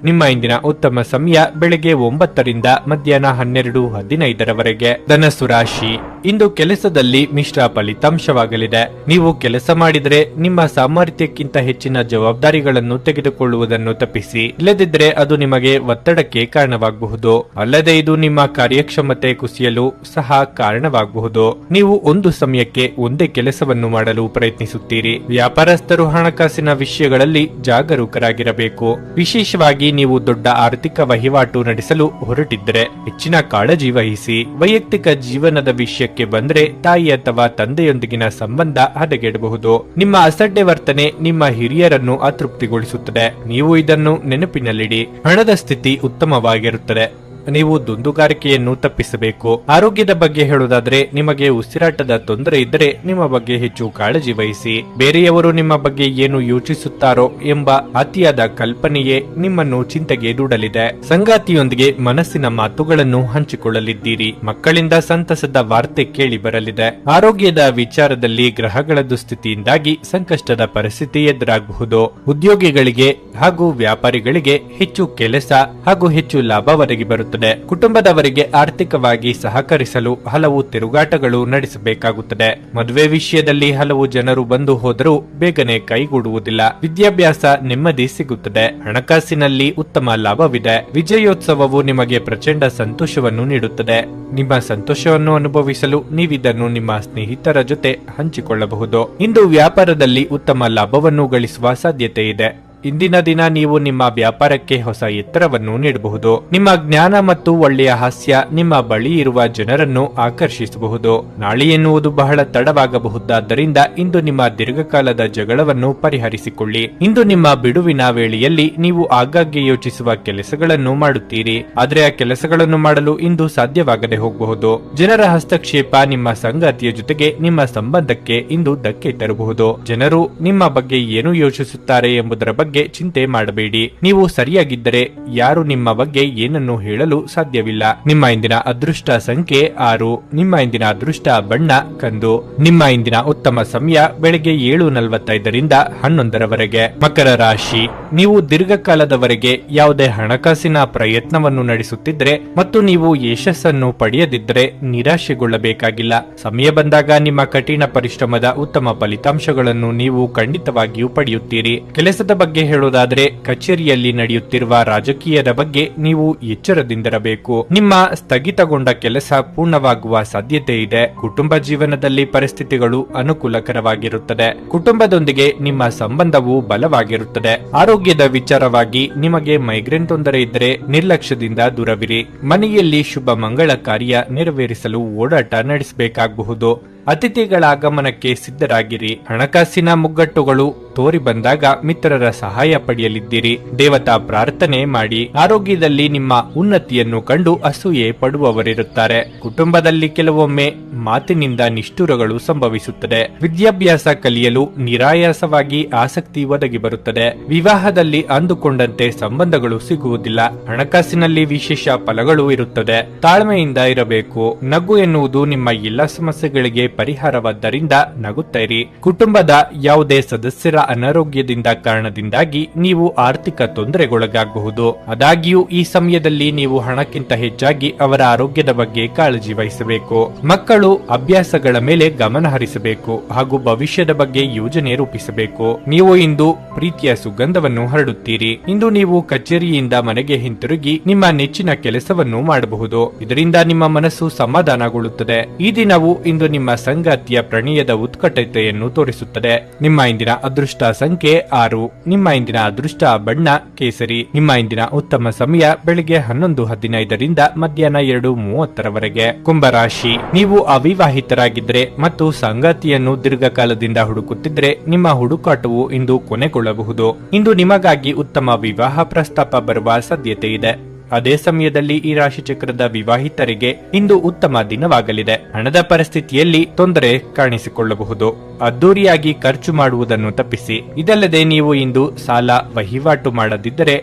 ನಿಮ್ಮ ಇಂದಿನ ಉತ್ತಮ ಸಮಯ ಬೆಳಗ್ಗೆ 9ರಿಂದ ಮಧ್ಯಾಹ್ನ 12:15 ಧನಸ್ಸು ರಾಶಿ, ಇಂದು ಕೆಲಸದಲ್ಲಿ ಮಿಶ್ರ ಫಲಿತಾಂಶವಾಗಲಿದೆ. ನೀವು ಕೆಲಸ ಮಾಡಿದರೆ ನಿಮ್ಮ ಸಾಮರ್ಥ್ಯಕ್ಕಿಂತ ಹೆಚ್ಚಿನ ಜವಾಬ್ದಾರಿಗಳನ್ನು ತೆಗೆದುಕೊಳ್ಳುವುದನ್ನು ತಪ್ಪಿಸಿ. ಇಲ್ಲದಿದ್ದರೆ ಅದು ನಿಮಗೆ ಒತ್ತಡಕ್ಕೆ ಕಾರಣವಾಗಬಹುದು. ಅಲ್ಲದೆ ಇದು ನಿಮ್ಮ ಕಾರ್ಯಕ್ಷಮತೆ ಕುಸಿಯಲು ಸಹ ಕಾರಣವಾಗಬಹುದು. ನೀವು ಒಂದು ಸಮಯಕ್ಕೆ ಒಂದೇ ಕೆಲಸವನ್ನು ಮಾಡಲು ಪ್ರಯತ್ನಿಸುತ್ತೀರಿ. ವ್ಯಾಪಾರಸ್ಥರು ಹಣಕಾಸಿನ ವಿಷಯಗಳಲ್ಲಿ ಜಾಗರೂಕರಾಗಿರಬೇಕು. ವಿಶೇಷವಾಗಿ ನೀವು ದೊಡ್ಡ ಆರ್ಥಿಕ ವಹಿವಾಟು ನಡೆಸಲು ಹೊರಟಿದ್ದರೆ ಹೆಚ್ಚಿನ ಕಾಳಜಿ ವಹಿಸಿ. ವೈಯಕ್ತಿಕ ಜೀವನದ ವಿಷಯಕ್ಕೆ ಬಂದ್ರೆ ತಾಯಿ ಅಥವಾ ತಂದೆಯೊಂದಿಗಿನ ಸಂಬಂಧ ಹದಗೆಡಬಹುದು. ನಿಮ್ಮ ಅಸಡ್ಡೆ ವರ್ತನೆ ನಿಮ್ಮ ಹಿರಿಯರನ್ನು ಅತೃಪ್ತಿಗೊಳಿಸುತ್ತದೆ. ನೀವು ಇದನ್ನು ನೆನಪಿನಲ್ಲಿಡಿ. ಹಣದ ಸ್ಥಿತಿ ಉತ್ತಮವಾಗಿರುತ್ತದೆ. ನೀವು ದುಂದುಗಾರಿಕೆಯನ್ನು ತಪ್ಪಿಸಬೇಕು. ಆರೋಗ್ಯದ ಬಗ್ಗೆ ಹೇಳುವುದಾದ್ರೆ ನಿಮಗೆ ಉಸಿರಾಟದ ತೊಂದರೆ ಇದ್ದರೆ ನಿಮ್ಮ ಬಗ್ಗೆ ಹೆಚ್ಚು ಕಾಳಜಿ ವಹಿಸಿ. ಬೇರೆಯವರು ನಿಮ್ಮ ಬಗ್ಗೆ ಏನು ಯೋಚಿಸುತ್ತಾರೋ ಎಂಬ ಅತಿಯಾದ ಕಲ್ಪನೆಯೇ ನಿಮ್ಮನ್ನು ಚಿಂತೆಗೆ ದೂಡಲಿದೆ. ಸಂಗಾತಿಯೊಂದಿಗೆ ಮನಸ್ಸಿನ ಮಾತುಗಳನ್ನು ಹಂಚಿಕೊಳ್ಳಲಿದ್ದೀರಿ. ಮಕ್ಕಳಿಂದ ಸಂತಸದ ವಾರ್ತೆ ಕೇಳಿ ಬರಲಿದೆ. ಆರೋಗ್ಯದ ವಿಚಾರದಲ್ಲಿ ಗ್ರಹಗಳ ದುಸ್ಥಿತಿಯಿಂದಾಗಿ ಸಂಕಷ್ಟದ ಪರಿಸ್ಥಿತಿ ಎದುರಾಗಬಹುದು. ಉದ್ಯೋಗಿಗಳಿಗೆ ಹಾಗೂ ವ್ಯಾಪಾರಿಗಳಿಗೆ ಹೆಚ್ಚು ಕೆಲಸ ಹಾಗೂ ಹೆಚ್ಚು ಲಾಭ ಒದಗಿ ಬರುತ್ತದೆ. ಕುಟುಂಬದವರಿಗೆ ಆರ್ಥಿಕವಾಗಿ ಸಹಕರಿಸಲು ಹಲವು ತಿರುಗಾಟಗಳು ನಡೆಸಬೇಕಾಗುತ್ತದೆ. ಮದುವೆ ವಿಷಯದಲ್ಲಿ ಹಲವು ಜನರು ಬಂದು ಹೋದರೂ ಬೇಗನೆ ಕೈಗೂಡುವುದಿಲ್ಲ. ವಿದ್ಯಾಭ್ಯಾಸ ನೆಮ್ಮದಿ ಸಿಗುತ್ತದೆ. ಹಣಕಾಸಿನಲ್ಲಿ ಉತ್ತಮ ಲಾಭವಿದೆ. ವಿಜಯೋತ್ಸವವು ನಿಮಗೆ ಪ್ರಚಂಡ ಸಂತೋಷವನ್ನು ನೀಡುತ್ತದೆ. ನಿಮ್ಮ ಸಂತೋಷವನ್ನು ಅನುಭವಿಸಲು ನೀವಿದನ್ನು ನಿಮ್ಮ ಸ್ನೇಹಿತರ ಜೊತೆ ಹಂಚಿಕೊಳ್ಳಬಹುದು. ಇಂದು ವ್ಯಾಪಾರದಲ್ಲಿ ಉತ್ತಮ ಲಾಭವನ್ನು ಗಳಿಸುವ ಸಾಧ್ಯತೆ ಇದೆ. ಇಂದಿನ ದಿನ ನೀವು ನಿಮ್ಮ ವ್ಯಾಪಾರಕ್ಕೆ ಹೊಸ ಎತ್ತರವನ್ನು ನೀಡಬಹುದು. ನಿಮ್ಮ ಜ್ಞಾನ ಮತ್ತು ಒಳ್ಳೆಯ ಹಾಸ್ಯ ನಿಮ್ಮ ಬಳಿ ಇರುವ ಜನರನ್ನು ಆಕರ್ಷಿಸಬಹುದು. ನಾಳೆ ಎನ್ನುವುದು ಬಹಳ ತಡವಾಗಬಹುದಾದ್ದರಿಂದ ಇಂದು ನಿಮ್ಮ ದೀರ್ಘಕಾಲದ ಜಗಳವನ್ನು ಪರಿಹರಿಸಿಕೊಳ್ಳಿ. ಇಂದು ನಿಮ್ಮ ಬಿಡುವಿನ ವೇಳೆಯಲ್ಲಿ ನೀವು ಆಗಾಗ್ಗೆ ಯೋಚಿಸುವ ಕೆಲಸಗಳನ್ನು ಮಾಡುತ್ತೀರಿ, ಆದರೆ ಆ ಕೆಲಸಗಳನ್ನು ಮಾಡಲು ಇಂದು ಸಾಧ್ಯವಾಗದೆ ಹೋಗಬಹುದು. ಜನರ ಹಸ್ತಕ್ಷೇಪ ನಿಮ್ಮ ಸಂಗಾತಿಯ ಜೊತೆಗೆ ನಿಮ್ಮ ಸಂಬಂಧಕ್ಕೆ ಇಂದು ಧಕ್ಕೆ ತರಬಹುದು. ಜನರು ನಿಮ್ಮ ಬಗ್ಗೆ ಏನು ಯೋಚಿಸುತ್ತಾರೆ ಎಂಬುದರ ಬಗ್ಗೆ ಬಗ್ಗೆ ಚಿಂತೆ ಮಾಡಬೇಡಿ. ನೀವು ಸರಿಯಾಗಿದ್ದರೆ ಯಾರು ನಿಮ್ಮ ಬಗ್ಗೆ ಏನನ್ನು ಹೇಳಲು ಸಾಧ್ಯವಿಲ್ಲ. ನಿಮ್ಮ ಇಂದಿನ ಅದೃಷ್ಟ ಸಂಖ್ಯೆ 6. ನಿಮ್ಮ ಇಂದಿನ ಅದೃಷ್ಟ ಬಣ್ಣ ಕಂದು. ನಿಮ್ಮ ಇಂದಿನ ಉತ್ತಮ ಸಮಯ ಬೆಳಗ್ಗೆ 7:45ರಿಂದ 11ರವರೆಗೆ. ಮಕರ ರಾಶಿ, ನೀವು ದೀರ್ಘಕಾಲದವರೆಗೆ ಯಾವುದೇ ಹಣಕಾಸಿನ ಪ್ರಯತ್ನವನ್ನು ನಡೆಸುತ್ತಿದ್ರೆ ಮತ್ತು ನೀವು ಯಶಸ್ಸನ್ನು ಪಡೆಯದಿದ್ದರೆ ನಿರಾಶೆಗೊಳ್ಳಬೇಕಾಗಿಲ್ಲ. ಸಮಯ ಬಂದಾಗ ನಿಮ್ಮ ಕಠಿಣ ಪರಿಶ್ರಮದ ಉತ್ತಮ ಫಲಿತಾಂಶಗಳನ್ನು ನೀವು ಖಂಡಿತವಾಗಿಯೂ ಪಡೆಯುತ್ತೀರಿ. ಕೆಲಸದ ಬಗ್ಗೆ ಹೇಳುವುದಾದರೆ ಕಚೇರಿಯಲ್ಲಿ ನಡೆಯುತ್ತಿರುವ ರಾಜಕೀಯದ ಬಗ್ಗೆ ನೀವು ಎಚ್ಚರದಿಂದಿರಬೇಕು. ನಿಮ್ಮ ಸ್ಥಗಿತಗೊಂಡ ಕೆಲಸ ಪೂರ್ಣವಾಗುವ ಸಾಧ್ಯತೆ ಇದೆ. ಕುಟುಂಬ ಜೀವನದಲ್ಲಿ ಪರಿಸ್ಥಿತಿಗಳು ಅನುಕೂಲಕರವಾಗಿರುತ್ತದೆ. ಕುಟುಂಬದೊಂದಿಗೆ ನಿಮ್ಮ ಸಂಬಂಧವು ಬಲವಾಗಿರುತ್ತದೆ. ಆರೋಗ್ಯದ ವಿಚಾರವಾಗಿ ನಿಮಗೆ ಮೈಗ್ರೇನ್ ತೊಂದರೆ ಇದ್ದರೆ ನಿರ್ಲಕ್ಷ್ಯದಿಂದ ದೂರವಿರಿ. ಮನೆಯಲ್ಲಿ ಶುಭ ಮಂಗಳ ಕಾರ್ಯ ನೆರವೇರಿಸಲು ಓಡಾಟ ನಡೆಸಬೇಕಾಗಬಹುದು. ಅತಿಥಿಗಳ ಆಗಮನಕ್ಕೆ ಸಿದ್ಧರಾಗಿರಿ. ಹಣಕಾಸಿನ ಮುಗ್ಗಟ್ಟುಗಳು ತೋರಿ ಬಂದಾಗ ಮಿತ್ರರ ಸಹಾಯ ಪಡೆಯಲಿದ್ದೀರಿ. ದೇವತಾ ಪ್ರಾರ್ಥನೆ ಮಾಡಿ. ಆರೋಗ್ಯದಲ್ಲಿ ನಿಮ್ಮ ಉನ್ನತಿಯನ್ನು ಕಂಡು ಅಸೂಯೆ ಪಡುವವರಿರುತ್ತಾರೆ. ಕುಟುಂಬದಲ್ಲಿ ಕೆಲವೊಮ್ಮೆ ಮಾತಿನಿಂದ ನಿಷ್ಠುರಗಳು ಸಂಭವಿಸುತ್ತದೆ. ವಿದ್ಯಾಭ್ಯಾಸ ಕಲಿಯಲು ನಿರಾಯಾಸವಾಗಿ ಆಸಕ್ತಿ ಒದಗಿ ಬರುತ್ತದೆ. ವಿವಾಹದಲ್ಲಿ ಅಂದುಕೊಂಡಂತೆ ಸಂಬಂಧಗಳು ಸಿಗುವುದಿಲ್ಲ. ಹಣಕಾಸಿನಲ್ಲಿ ವಿಶೇಷ ಫಲಗಳು ಇರುತ್ತದೆ. ತಾಳ್ಮೆಯಿಂದ ಇರಬೇಕು. ನಗು ಎನ್ನುವುದು ನಿಮ್ಮ ಎಲ್ಲ ಸಮಸ್ಯೆಗಳಿಗೆ ಪರಿಹಾರವಾದ್ದರಿಂದ ನಗುತ್ತೈರಿ. ಕುಟುಂಬದ ಯಾವುದೇ ಸದಸ್ಯರ ಅನಾರೋಗ್ಯದಿಂದ ಕಾರಣದಿಂದಾಗಿ ನೀವು ಆರ್ಥಿಕ ತೊಂದರೆಗೊಳಗಾಗಬಹುದು. ಆದಾಗ್ಯೂ ಈ ಸಮಯದಲ್ಲಿ ನೀವು ಹಣಕ್ಕಿಂತ ಹೆಚ್ಚಾಗಿ ಅವರ ಆರೋಗ್ಯದ ಬಗ್ಗೆ ಕಾಳಜಿ ವಹಿಸಬೇಕು. ಮಕ್ಕಳು ಅಭ್ಯಾಸಗಳ ಮೇಲೆ ಗಮನ ಹರಿಸಬೇಕು ಹಾಗೂ ಭವಿಷ್ಯದ ಬಗ್ಗೆ ಯೋಜನೆ ರೂಪಿಸಬೇಕು. ನೀವು ಇಂದು ಪ್ರೀತಿಯ ಸುಗಂಧವನ್ನು ಹರಡುತ್ತೀರಿ. ಇಂದು ನೀವು ಕಚೇರಿಯಿಂದ ಮನೆಗೆ ಹಿಂತಿರುಗಿ ನಿಮ್ಮ ನೆಚ್ಚಿನ ಕೆಲಸವನ್ನು ಮಾಡಬಹುದು. ಇದರಿಂದ ನಿಮ್ಮ ಮನಸ್ಸು ಸಮಾಧಾನಗೊಳ್ಳುತ್ತದೆ. ಈ ದಿನವು ಇಂದು ನಿಮ್ಮ ಸಂಗಾತಿಯ ಪ್ರಣಯದ ಉತ್ಕಟತೆಯನ್ನು ತೋರಿಸುತ್ತದೆ. ನಿಮ್ಮ ಇಂದಿನ ಅದೃಷ್ಟ ಸಂಖ್ಯೆ 6. ನಿಮ್ಮ ಇಂದಿನ ಅದೃಷ್ಟ ಬಣ್ಣ ಕೇಸರಿ. ನಿಮ್ಮ ಇಂದಿನ ಉತ್ತಮ ಸಮಯ ಬೆಳಿಗ್ಗೆ 11:15ರಿಂದ ಮಧ್ಯಾಹ್ನ 2:30ರವರೆಗೆ. ಕುಂಭರಾಶಿ, ನೀವು ಅವಿವಾಹಿತರಾಗಿದ್ದರೆ ಮತ್ತು ಸಂಗಾತಿಯನ್ನು ದೀರ್ಘಕಾಲದಿಂದ ಹುಡುಕುತ್ತಿದ್ರೆ ನಿಮ್ಮ ಹುಡುಕಾಟವು ಇಂದು ಕೊನೆಗೊಳ್ಳಬಹುದು. ಇಂದು ನಿಮಗಾಗಿ ಉತ್ತಮ ವಿವಾಹ ಪ್ರಸ್ತಾಪ ಬರುವ ಸಾಧ್ಯತೆ ಇದೆ. ಅದೇ ಸಮಯದಲ್ಲಿ ಈ ರಾಶಿ ಚಕ್ರದ ವಿವಾಹಿತರಿಗೆ ಇಂದು ಉತ್ತಮ ದಿನವಾಗಲಿದೆ. ಹಣದ ಪರಿಸ್ಥಿತಿಯಲ್ಲಿ ತೊಂದರೆ ಕಾಣಿಸಿಕೊಳ್ಳಬಹುದು. ಅದ್ದೂರಿಯಾಗಿ ಖರ್ಚು ಮಾಡುವುದನ್ನು ತಪ್ಪಿಸಿ. ಇದಲ್ಲದೆ ನೀವು ಇಂದು ಸಾಲ ವಹಿವಾಟು ಮಾಡದಿದ್ದರೆ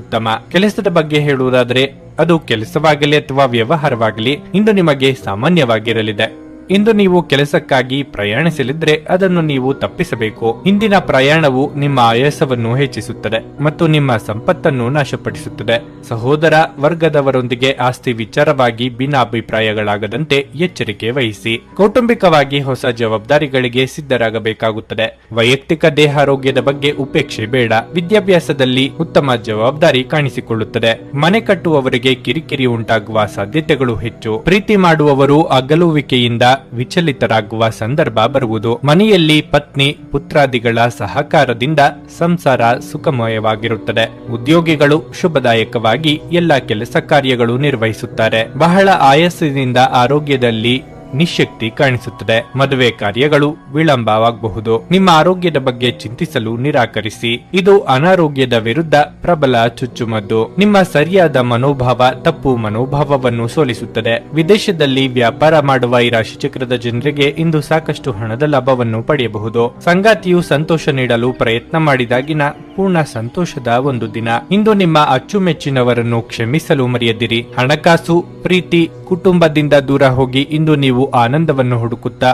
ಉತ್ತಮ. ಕೆಲಸದ ಬಗ್ಗೆ ಹೇಳುವುದಾದರೆ ಅದು ಕೆಲಸವಾಗಲಿ ಅಥವಾ ವ್ಯವಹಾರವಾಗಲಿ ಇಂದು ನಿಮಗೆ ಸಾಮಾನ್ಯವಾಗಿರಲಿದೆ. ಇಂದು ನೀವು ಕೆಲಸಕ್ಕಾಗಿ ಪ್ರಯಾಣಿಸಲಿದ್ರೆ ಅದನ್ನು ನೀವು ತಪ್ಪಿಸಬೇಕು. ಇಂದಿನ ಪ್ರಯಾಣವು ನಿಮ್ಮ ಆಯಾಸವನ್ನು ಹೆಚ್ಚಿಸುತ್ತದೆ ಮತ್ತು ನಿಮ್ಮ ಸಂಪತ್ತನ್ನು ನಾಶಪಡಿಸುತ್ತದೆ. ಸಹೋದರ ವರ್ಗದವರೊಂದಿಗೆ ಆಸ್ತಿ ವಿಚಾರವಾಗಿ ಭಿನ್ನಾಭಿಪ್ರಾಯಗಳಾಗದಂತೆ ಎಚ್ಚರಿಕೆ ವಹಿಸಿ. ಕೌಟುಂಬಿಕವಾಗಿ ಹೊಸ ಜವಾಬ್ದಾರಿಗಳಿಗೆ ಸಿದ್ಧರಾಗಬೇಕಾಗುತ್ತದೆ. ವೈಯಕ್ತಿಕ ದೇಹಾರೋಗ್ಯದ ಬಗ್ಗೆ ಉಪೇಕ್ಷೆ ಬೇಡ. ವಿದ್ಯಾಭ್ಯಾಸದಲ್ಲಿ ಉತ್ತಮ ಜವಾಬ್ದಾರಿ ಕಾಣಿಸಿಕೊಳ್ಳುತ್ತದೆ. ಮನೆ ಕಟ್ಟುವವರಿಗೆ ಕಿರಿಕಿರಿ ಉಂಟಾಗುವ ಸಾಧ್ಯತೆಗಳು ಹೆಚ್ಚು. ಪ್ರೀತಿ ಮಾಡುವವರು ಅಗಲುವಿಕೆಯಿಂದ ವಿಚಲಿತರಾಗುವ ಸಂದರ್ಭ ಬರುವುದು. ಮನೆಯಲ್ಲಿ ಪತ್ನಿ ಪುತ್ರಾದಿಗಳ ಸಹಕಾರದಿಂದ ಸಂಸಾರ ಸುಖಮಯವಾಗಿರುತ್ತದೆ. ಉದ್ಯೋಗಿಗಳು ಶುಭದಾಯಕವಾಗಿ ಎಲ್ಲ ಕೆಲಸ ಕಾರ್ಯಗಳು ನಿರ್ವಹಿಸುತ್ತಾರೆ. ಬಹಳ ಆಯಾಸದಿಂದ ಆರೋಗ್ಯದಲ್ಲಿ ನಿಶಕ್ತಿ ಕಾಣಿಸುತ್ತದೆ. ಮದುವೆ ಕಾರ್ಯಗಳು ವಿಳಂಬವಾಗಬಹುದು. ನಿಮ್ಮ ಆರೋಗ್ಯದ ಬಗ್ಗೆ ಚಿಂತಿಸಲು ನಿರಾಕರಿಸಿ. ಇದು ಅನಾರೋಗ್ಯದ ವಿರುದ್ಧ ಪ್ರಬಲ ಚುಚ್ಚುಮದ್ದು. ನಿಮ್ಮ ಸರಿಯಾದ ಮನೋಭಾವ ತಪ್ಪು ಮನೋಭಾವವನ್ನು ಸೋಲಿಸುತ್ತದೆ. ವಿದೇಶದಲ್ಲಿ ವ್ಯಾಪಾರ ಮಾಡುವ ಈ ರಾಶಿಚಕ್ರದ ಜನರಿಗೆ ಇಂದು ಸಾಕಷ್ಟು ಹಣದ ಲಾಭವನ್ನು ಪಡೆಯಬಹುದು. ಸಂಗಾತಿಯು ಸಂತೋಷ ನೀಡಲು ಪ್ರಯತ್ನ ಮಾಡಿದಾಗಿನ ಪೂರ್ಣ ಸಂತೋಷದ ಒಂದು ದಿನ. ಇಂದು ನಿಮ್ಮ ಅಚ್ಚುಮೆಚ್ಚಿನವರನ್ನು ಕ್ಷಮಿಸಲು ಮರೆಯದಿರಿ. ಹಣಕಾಸು, ಪ್ರೀತಿ, ಕುಟುಂಬದಿಂದ ದೂರ ಹೋಗಿ ಇಂದು ನೀವು ಆನಂದವನ್ನು ಹುಡುಕುತ್ತಾ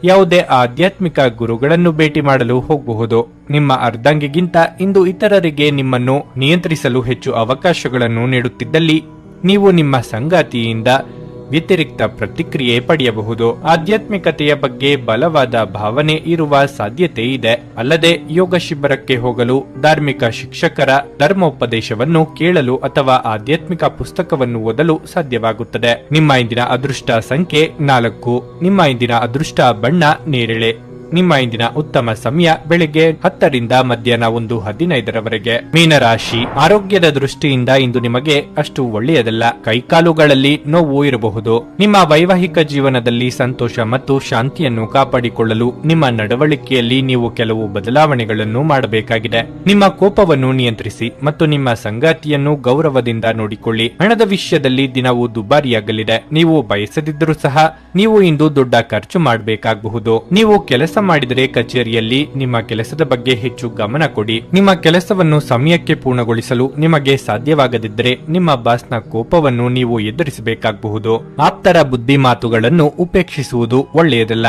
ಯಾವುದೇ ಆಧ್ಯಾತ್ಮಿಕ ಗುರುಗಳನ್ನು ಭೇಟಿ ಮಾಡಲು ಹೋಗಬಹುದು. ನಿಮ್ಮ ಅರ್ಧಾಂಗಿಗಿಂತ ಇಂದು ಇತರರಿಗೆ ನಿಮ್ಮನ್ನು ನಿಯಂತ್ರಿಸಲು ಹೆಚ್ಚು ಅವಕಾಶಗಳನ್ನು ನೀಡುತ್ತಿದ್ದಲ್ಲಿ ನೀವು ನಿಮ್ಮ ಸಂಗಾತಿಯಿಂದ ವ್ಯತಿರಿಕ್ತ ಪ್ರತಿಕ್ರಿಯೆ ಪಡೆಯಬಹುದು. ಆಧ್ಯಾತ್ಮಿಕತೆಯ ಬಗ್ಗೆ ಬಲವಾದ ಭಾವನೆ ಇರುವ ಸಾಧ್ಯತೆ ಇದೆ. ಅಲ್ಲದೆ ಯೋಗ ಶಿಬಿರಕ್ಕೆ ಹೋಗಲು, ಧಾರ್ಮಿಕ ಶಿಕ್ಷಕರ ಧರ್ಮೋಪದೇಶವನ್ನು ಕೇಳಲು ಅಥವಾ ಆಧ್ಯಾತ್ಮಿಕ ಪುಸ್ತಕವನ್ನು ಓದಲು ಸಾಧ್ಯವಾಗುತ್ತದೆ. ನಿಮ್ಮ ಇಂದಿನ ಅದೃಷ್ಟ ಸಂಖ್ಯೆ 4. ನಿಮ್ಮ ಇಂದಿನ ಅದೃಷ್ಟ ಬಣ್ಣ ನೇರಳೆ. ನಿಮ್ಮ ಇಂದಿನ ಉತ್ತಮ ಸಮಯ ಬೆಳಿಗ್ಗೆ 10ರಿಂದ ಮಧ್ಯಾಹ್ನ 1:15ರವರೆಗೆ. ಮೀನರಾಶಿ, ಆರೋಗ್ಯದ ದೃಷ್ಟಿಯಿಂದ ಇಂದು ನಿಮಗೆ ಅಷ್ಟು ಒಳ್ಳೆಯದಲ್ಲ. ಕೈಕಾಲುಗಳಲ್ಲಿ ನೋವು ಇರಬಹುದು. ನಿಮ್ಮ ವೈವಾಹಿಕ ಜೀವನದಲ್ಲಿ ಸಂತೋಷ ಮತ್ತು ಶಾಂತಿಯನ್ನು ಕಾಪಾಡಿಕೊಳ್ಳಲು ನಿಮ್ಮ ನಡವಳಿಕೆಯಲ್ಲಿ ನೀವು ಕೆಲವು ಬದಲಾವಣೆಗಳನ್ನು ಮಾಡಬೇಕಾಗಿದೆ. ನಿಮ್ಮ ಕೋಪವನ್ನು ನಿಯಂತ್ರಿಸಿ ಮತ್ತು ನಿಮ್ಮ ಸಂಗಾತಿಯನ್ನು ಗೌರವದಿಂದ ನೋಡಿಕೊಳ್ಳಿ. ಹಣದ ವಿಷಯದಲ್ಲಿ ದಿನವು ದುಬಾರಿಯಾಗಲಿದೆ. ನೀವು ಬಯಸದಿದ್ದರೂ ಸಹ ನೀವು ಇಂದು ದೊಡ್ಡ ಖರ್ಚು ಮಾಡಬೇಕಾಗಬಹುದು. ನೀವು ಕೆಲಸ ಮಾಡಿದರೆ ಕಚೇರಿಯಲ್ಲಿ ನಿಮ್ಮ ಕೆಲಸದ ಬಗ್ಗೆ ಹೆಚ್ಚು ಗಮನ ಕೊಡಿ. ನಿಮ್ಮ ಕೆಲಸವನ್ನು ಸಮಯಕ್ಕೆ ಪೂರ್ಣಗೊಳಿಸಲು ನಿಮಗೆ ಸಾಧ್ಯವಾಗದಿದ್ದರೆ ನಿಮ್ಮ ಬಾಸ್ನ ಕೋಪವನ್ನು ನೀವು ಎದುರಿಸಬೇಕಾಗಬಹುದು. ಆಪ್ತರ ಬುದ್ಧಿ ಮಾತುಗಳನ್ನು ಉಪೇಕ್ಷಿಸುವುದು ಒಳ್ಳೆಯದಲ್ಲ.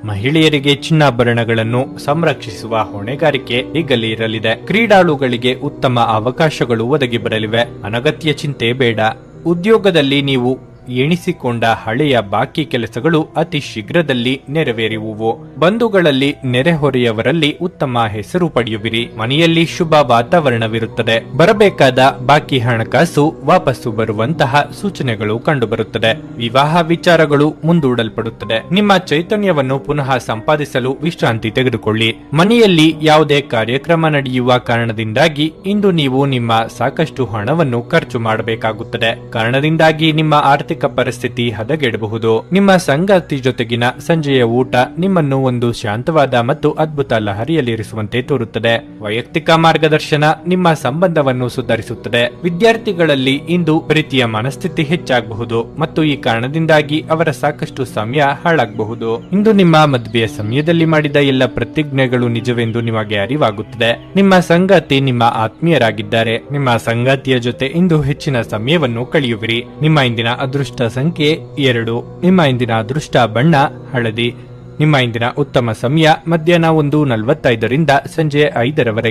ಮಹಿಳೆಯರಿಗೆ ಚಿನ್ನಾಭರಣಗಳನ್ನು ಸಂರಕ್ಷಿಸುವ ಹೊಣೆಗಾರಿಕೆ ಈಗಲೇ ಇರಲಿದೆ. ಕ್ರೀಡಾಳುಗಳಿಗೆ ಉತ್ತಮ ಅವಕಾಶಗಳು ಒದಗಿ ಬರಲಿವೆ. ಅನಗತ್ಯ ಚಿಂತೆ ಬೇಡ. ಉದ್ಯೋಗದಲ್ಲಿ ನೀವು ಎಣಿಸಿಕೊಂಡ ಹಳೆಯ ಬಾಕಿ ಕೆಲಸಗಳು ಅತಿ ಶೀಘ್ರದಲ್ಲಿ ನೆರವೇರುವುವು. ಬಂಧುಗಳಲ್ಲಿ ನೆರೆಹೊರೆಯವರಲ್ಲಿ ಉತ್ತಮ ಹೆಸರು ಪಡೆಯುವಿರಿ. ಮನೆಯಲ್ಲಿ ಶುಭ ವಾತಾವರಣವಿರುತ್ತದೆ. ಬರಬೇಕಾದ ಬಾಕಿ ಹಣಕಾಸು ವಾಪಸ್ಸು ಬರುವಂತಹ ಸೂಚನೆಗಳು ಕಂಡುಬರುತ್ತದೆ. ವಿವಾಹ ವಿಚಾರಗಳು ಮುಂದೂಡಲ್ಪಡುತ್ತದೆ. ನಿಮ್ಮ ಚೈತನ್ಯವನ್ನು ಪುನಃ ಸಂಪಾದಿಸಲು ವಿಶ್ರಾಂತಿ ತೆಗೆದುಕೊಳ್ಳಿ. ಮನೆಯಲ್ಲಿ ಯಾವುದೇ ಕಾರ್ಯಕ್ರಮ ನಡೆಯುವ ಕಾರಣದಿಂದಾಗಿ ಇಂದು ನೀವು ನಿಮ್ಮ ಸಾಕಷ್ಟು ಹಣವನ್ನು ಖರ್ಚು ಮಾಡಬೇಕಾಗುತ್ತದೆ. ಕಾರಣದಿಂದಾಗಿ ನಿಮ್ಮ ಆರ್ಥಿಕ ಪರಿಸ್ಥಿತಿ ಹದಗೆಡಬಹುದು. ನಿಮ್ಮ ಸಂಗಾತಿ ಜೊತೆಗಿನ ಸಂಜೆಯ ಊಟ ನಿಮ್ಮನ್ನು ಒಂದು ಶಾಂತವಾದ ಮತ್ತು ಅದ್ಭುತ ಲಹರಿಯಲ್ಲಿರಿಸುವಂತೆ ತೋರುತ್ತದೆ. ವೈಯಕ್ತಿಕ ಮಾರ್ಗದರ್ಶನ ನಿಮ್ಮ ಸಂಬಂಧವನ್ನು ಸುಧಾರಿಸುತ್ತದೆ. ವಿದ್ಯಾರ್ಥಿಗಳಲ್ಲಿ ಇಂದು ಪ್ರೀತಿಯ ಮನಸ್ಥಿತಿ ಹೆಚ್ಚಾಗಬಹುದು ಮತ್ತು ಈ ಕಾರಣದಿಂದಾಗಿ ಅವರ ಸಾಕಷ್ಟು ಸಮಯ ಹಾಳಾಗಬಹುದು. ಇಂದು ನಿಮ್ಮ ಮದುವೆಯ ಸಮಯದಲ್ಲಿ ಮಾಡಿದ ಎಲ್ಲ ಪ್ರತಿಜ್ಞೆಗಳು ನಿಜವೆಂದು ನಿಮಗೆ ಅರಿವಾಗುತ್ತದೆ. ನಿಮ್ಮ ಸಂಗಾತಿ ನಿಮ್ಮ ಆತ್ಮೀಯರಾಗಿದ್ದಾರೆ. ನಿಮ್ಮ ಸಂಗಾತಿಯ ಜೊತೆ ಇಂದು ಹೆಚ್ಚಿನ ಸಮಯವನ್ನು ಕಳೆಯುವಿರಿ. ನಿಮ್ಮ ಇಂದಿನ ಅದೃಷ್ಟ ಸಂಖ್ಯೆ 2. ನಿಮ್ಮ ಇಂದಿನ ಅದೃಷ್ಟ ಬಣ್ಣ ಹಳದಿ. ನಿಮ್ಮ ಇಂದಿನ ಉತ್ತಮ ಸಮಯ ಮಧ್ಯಾಹ್ನ 1:45 ರಿಂದ ಸಂಜೆ 5 ರವರೆಗೆ.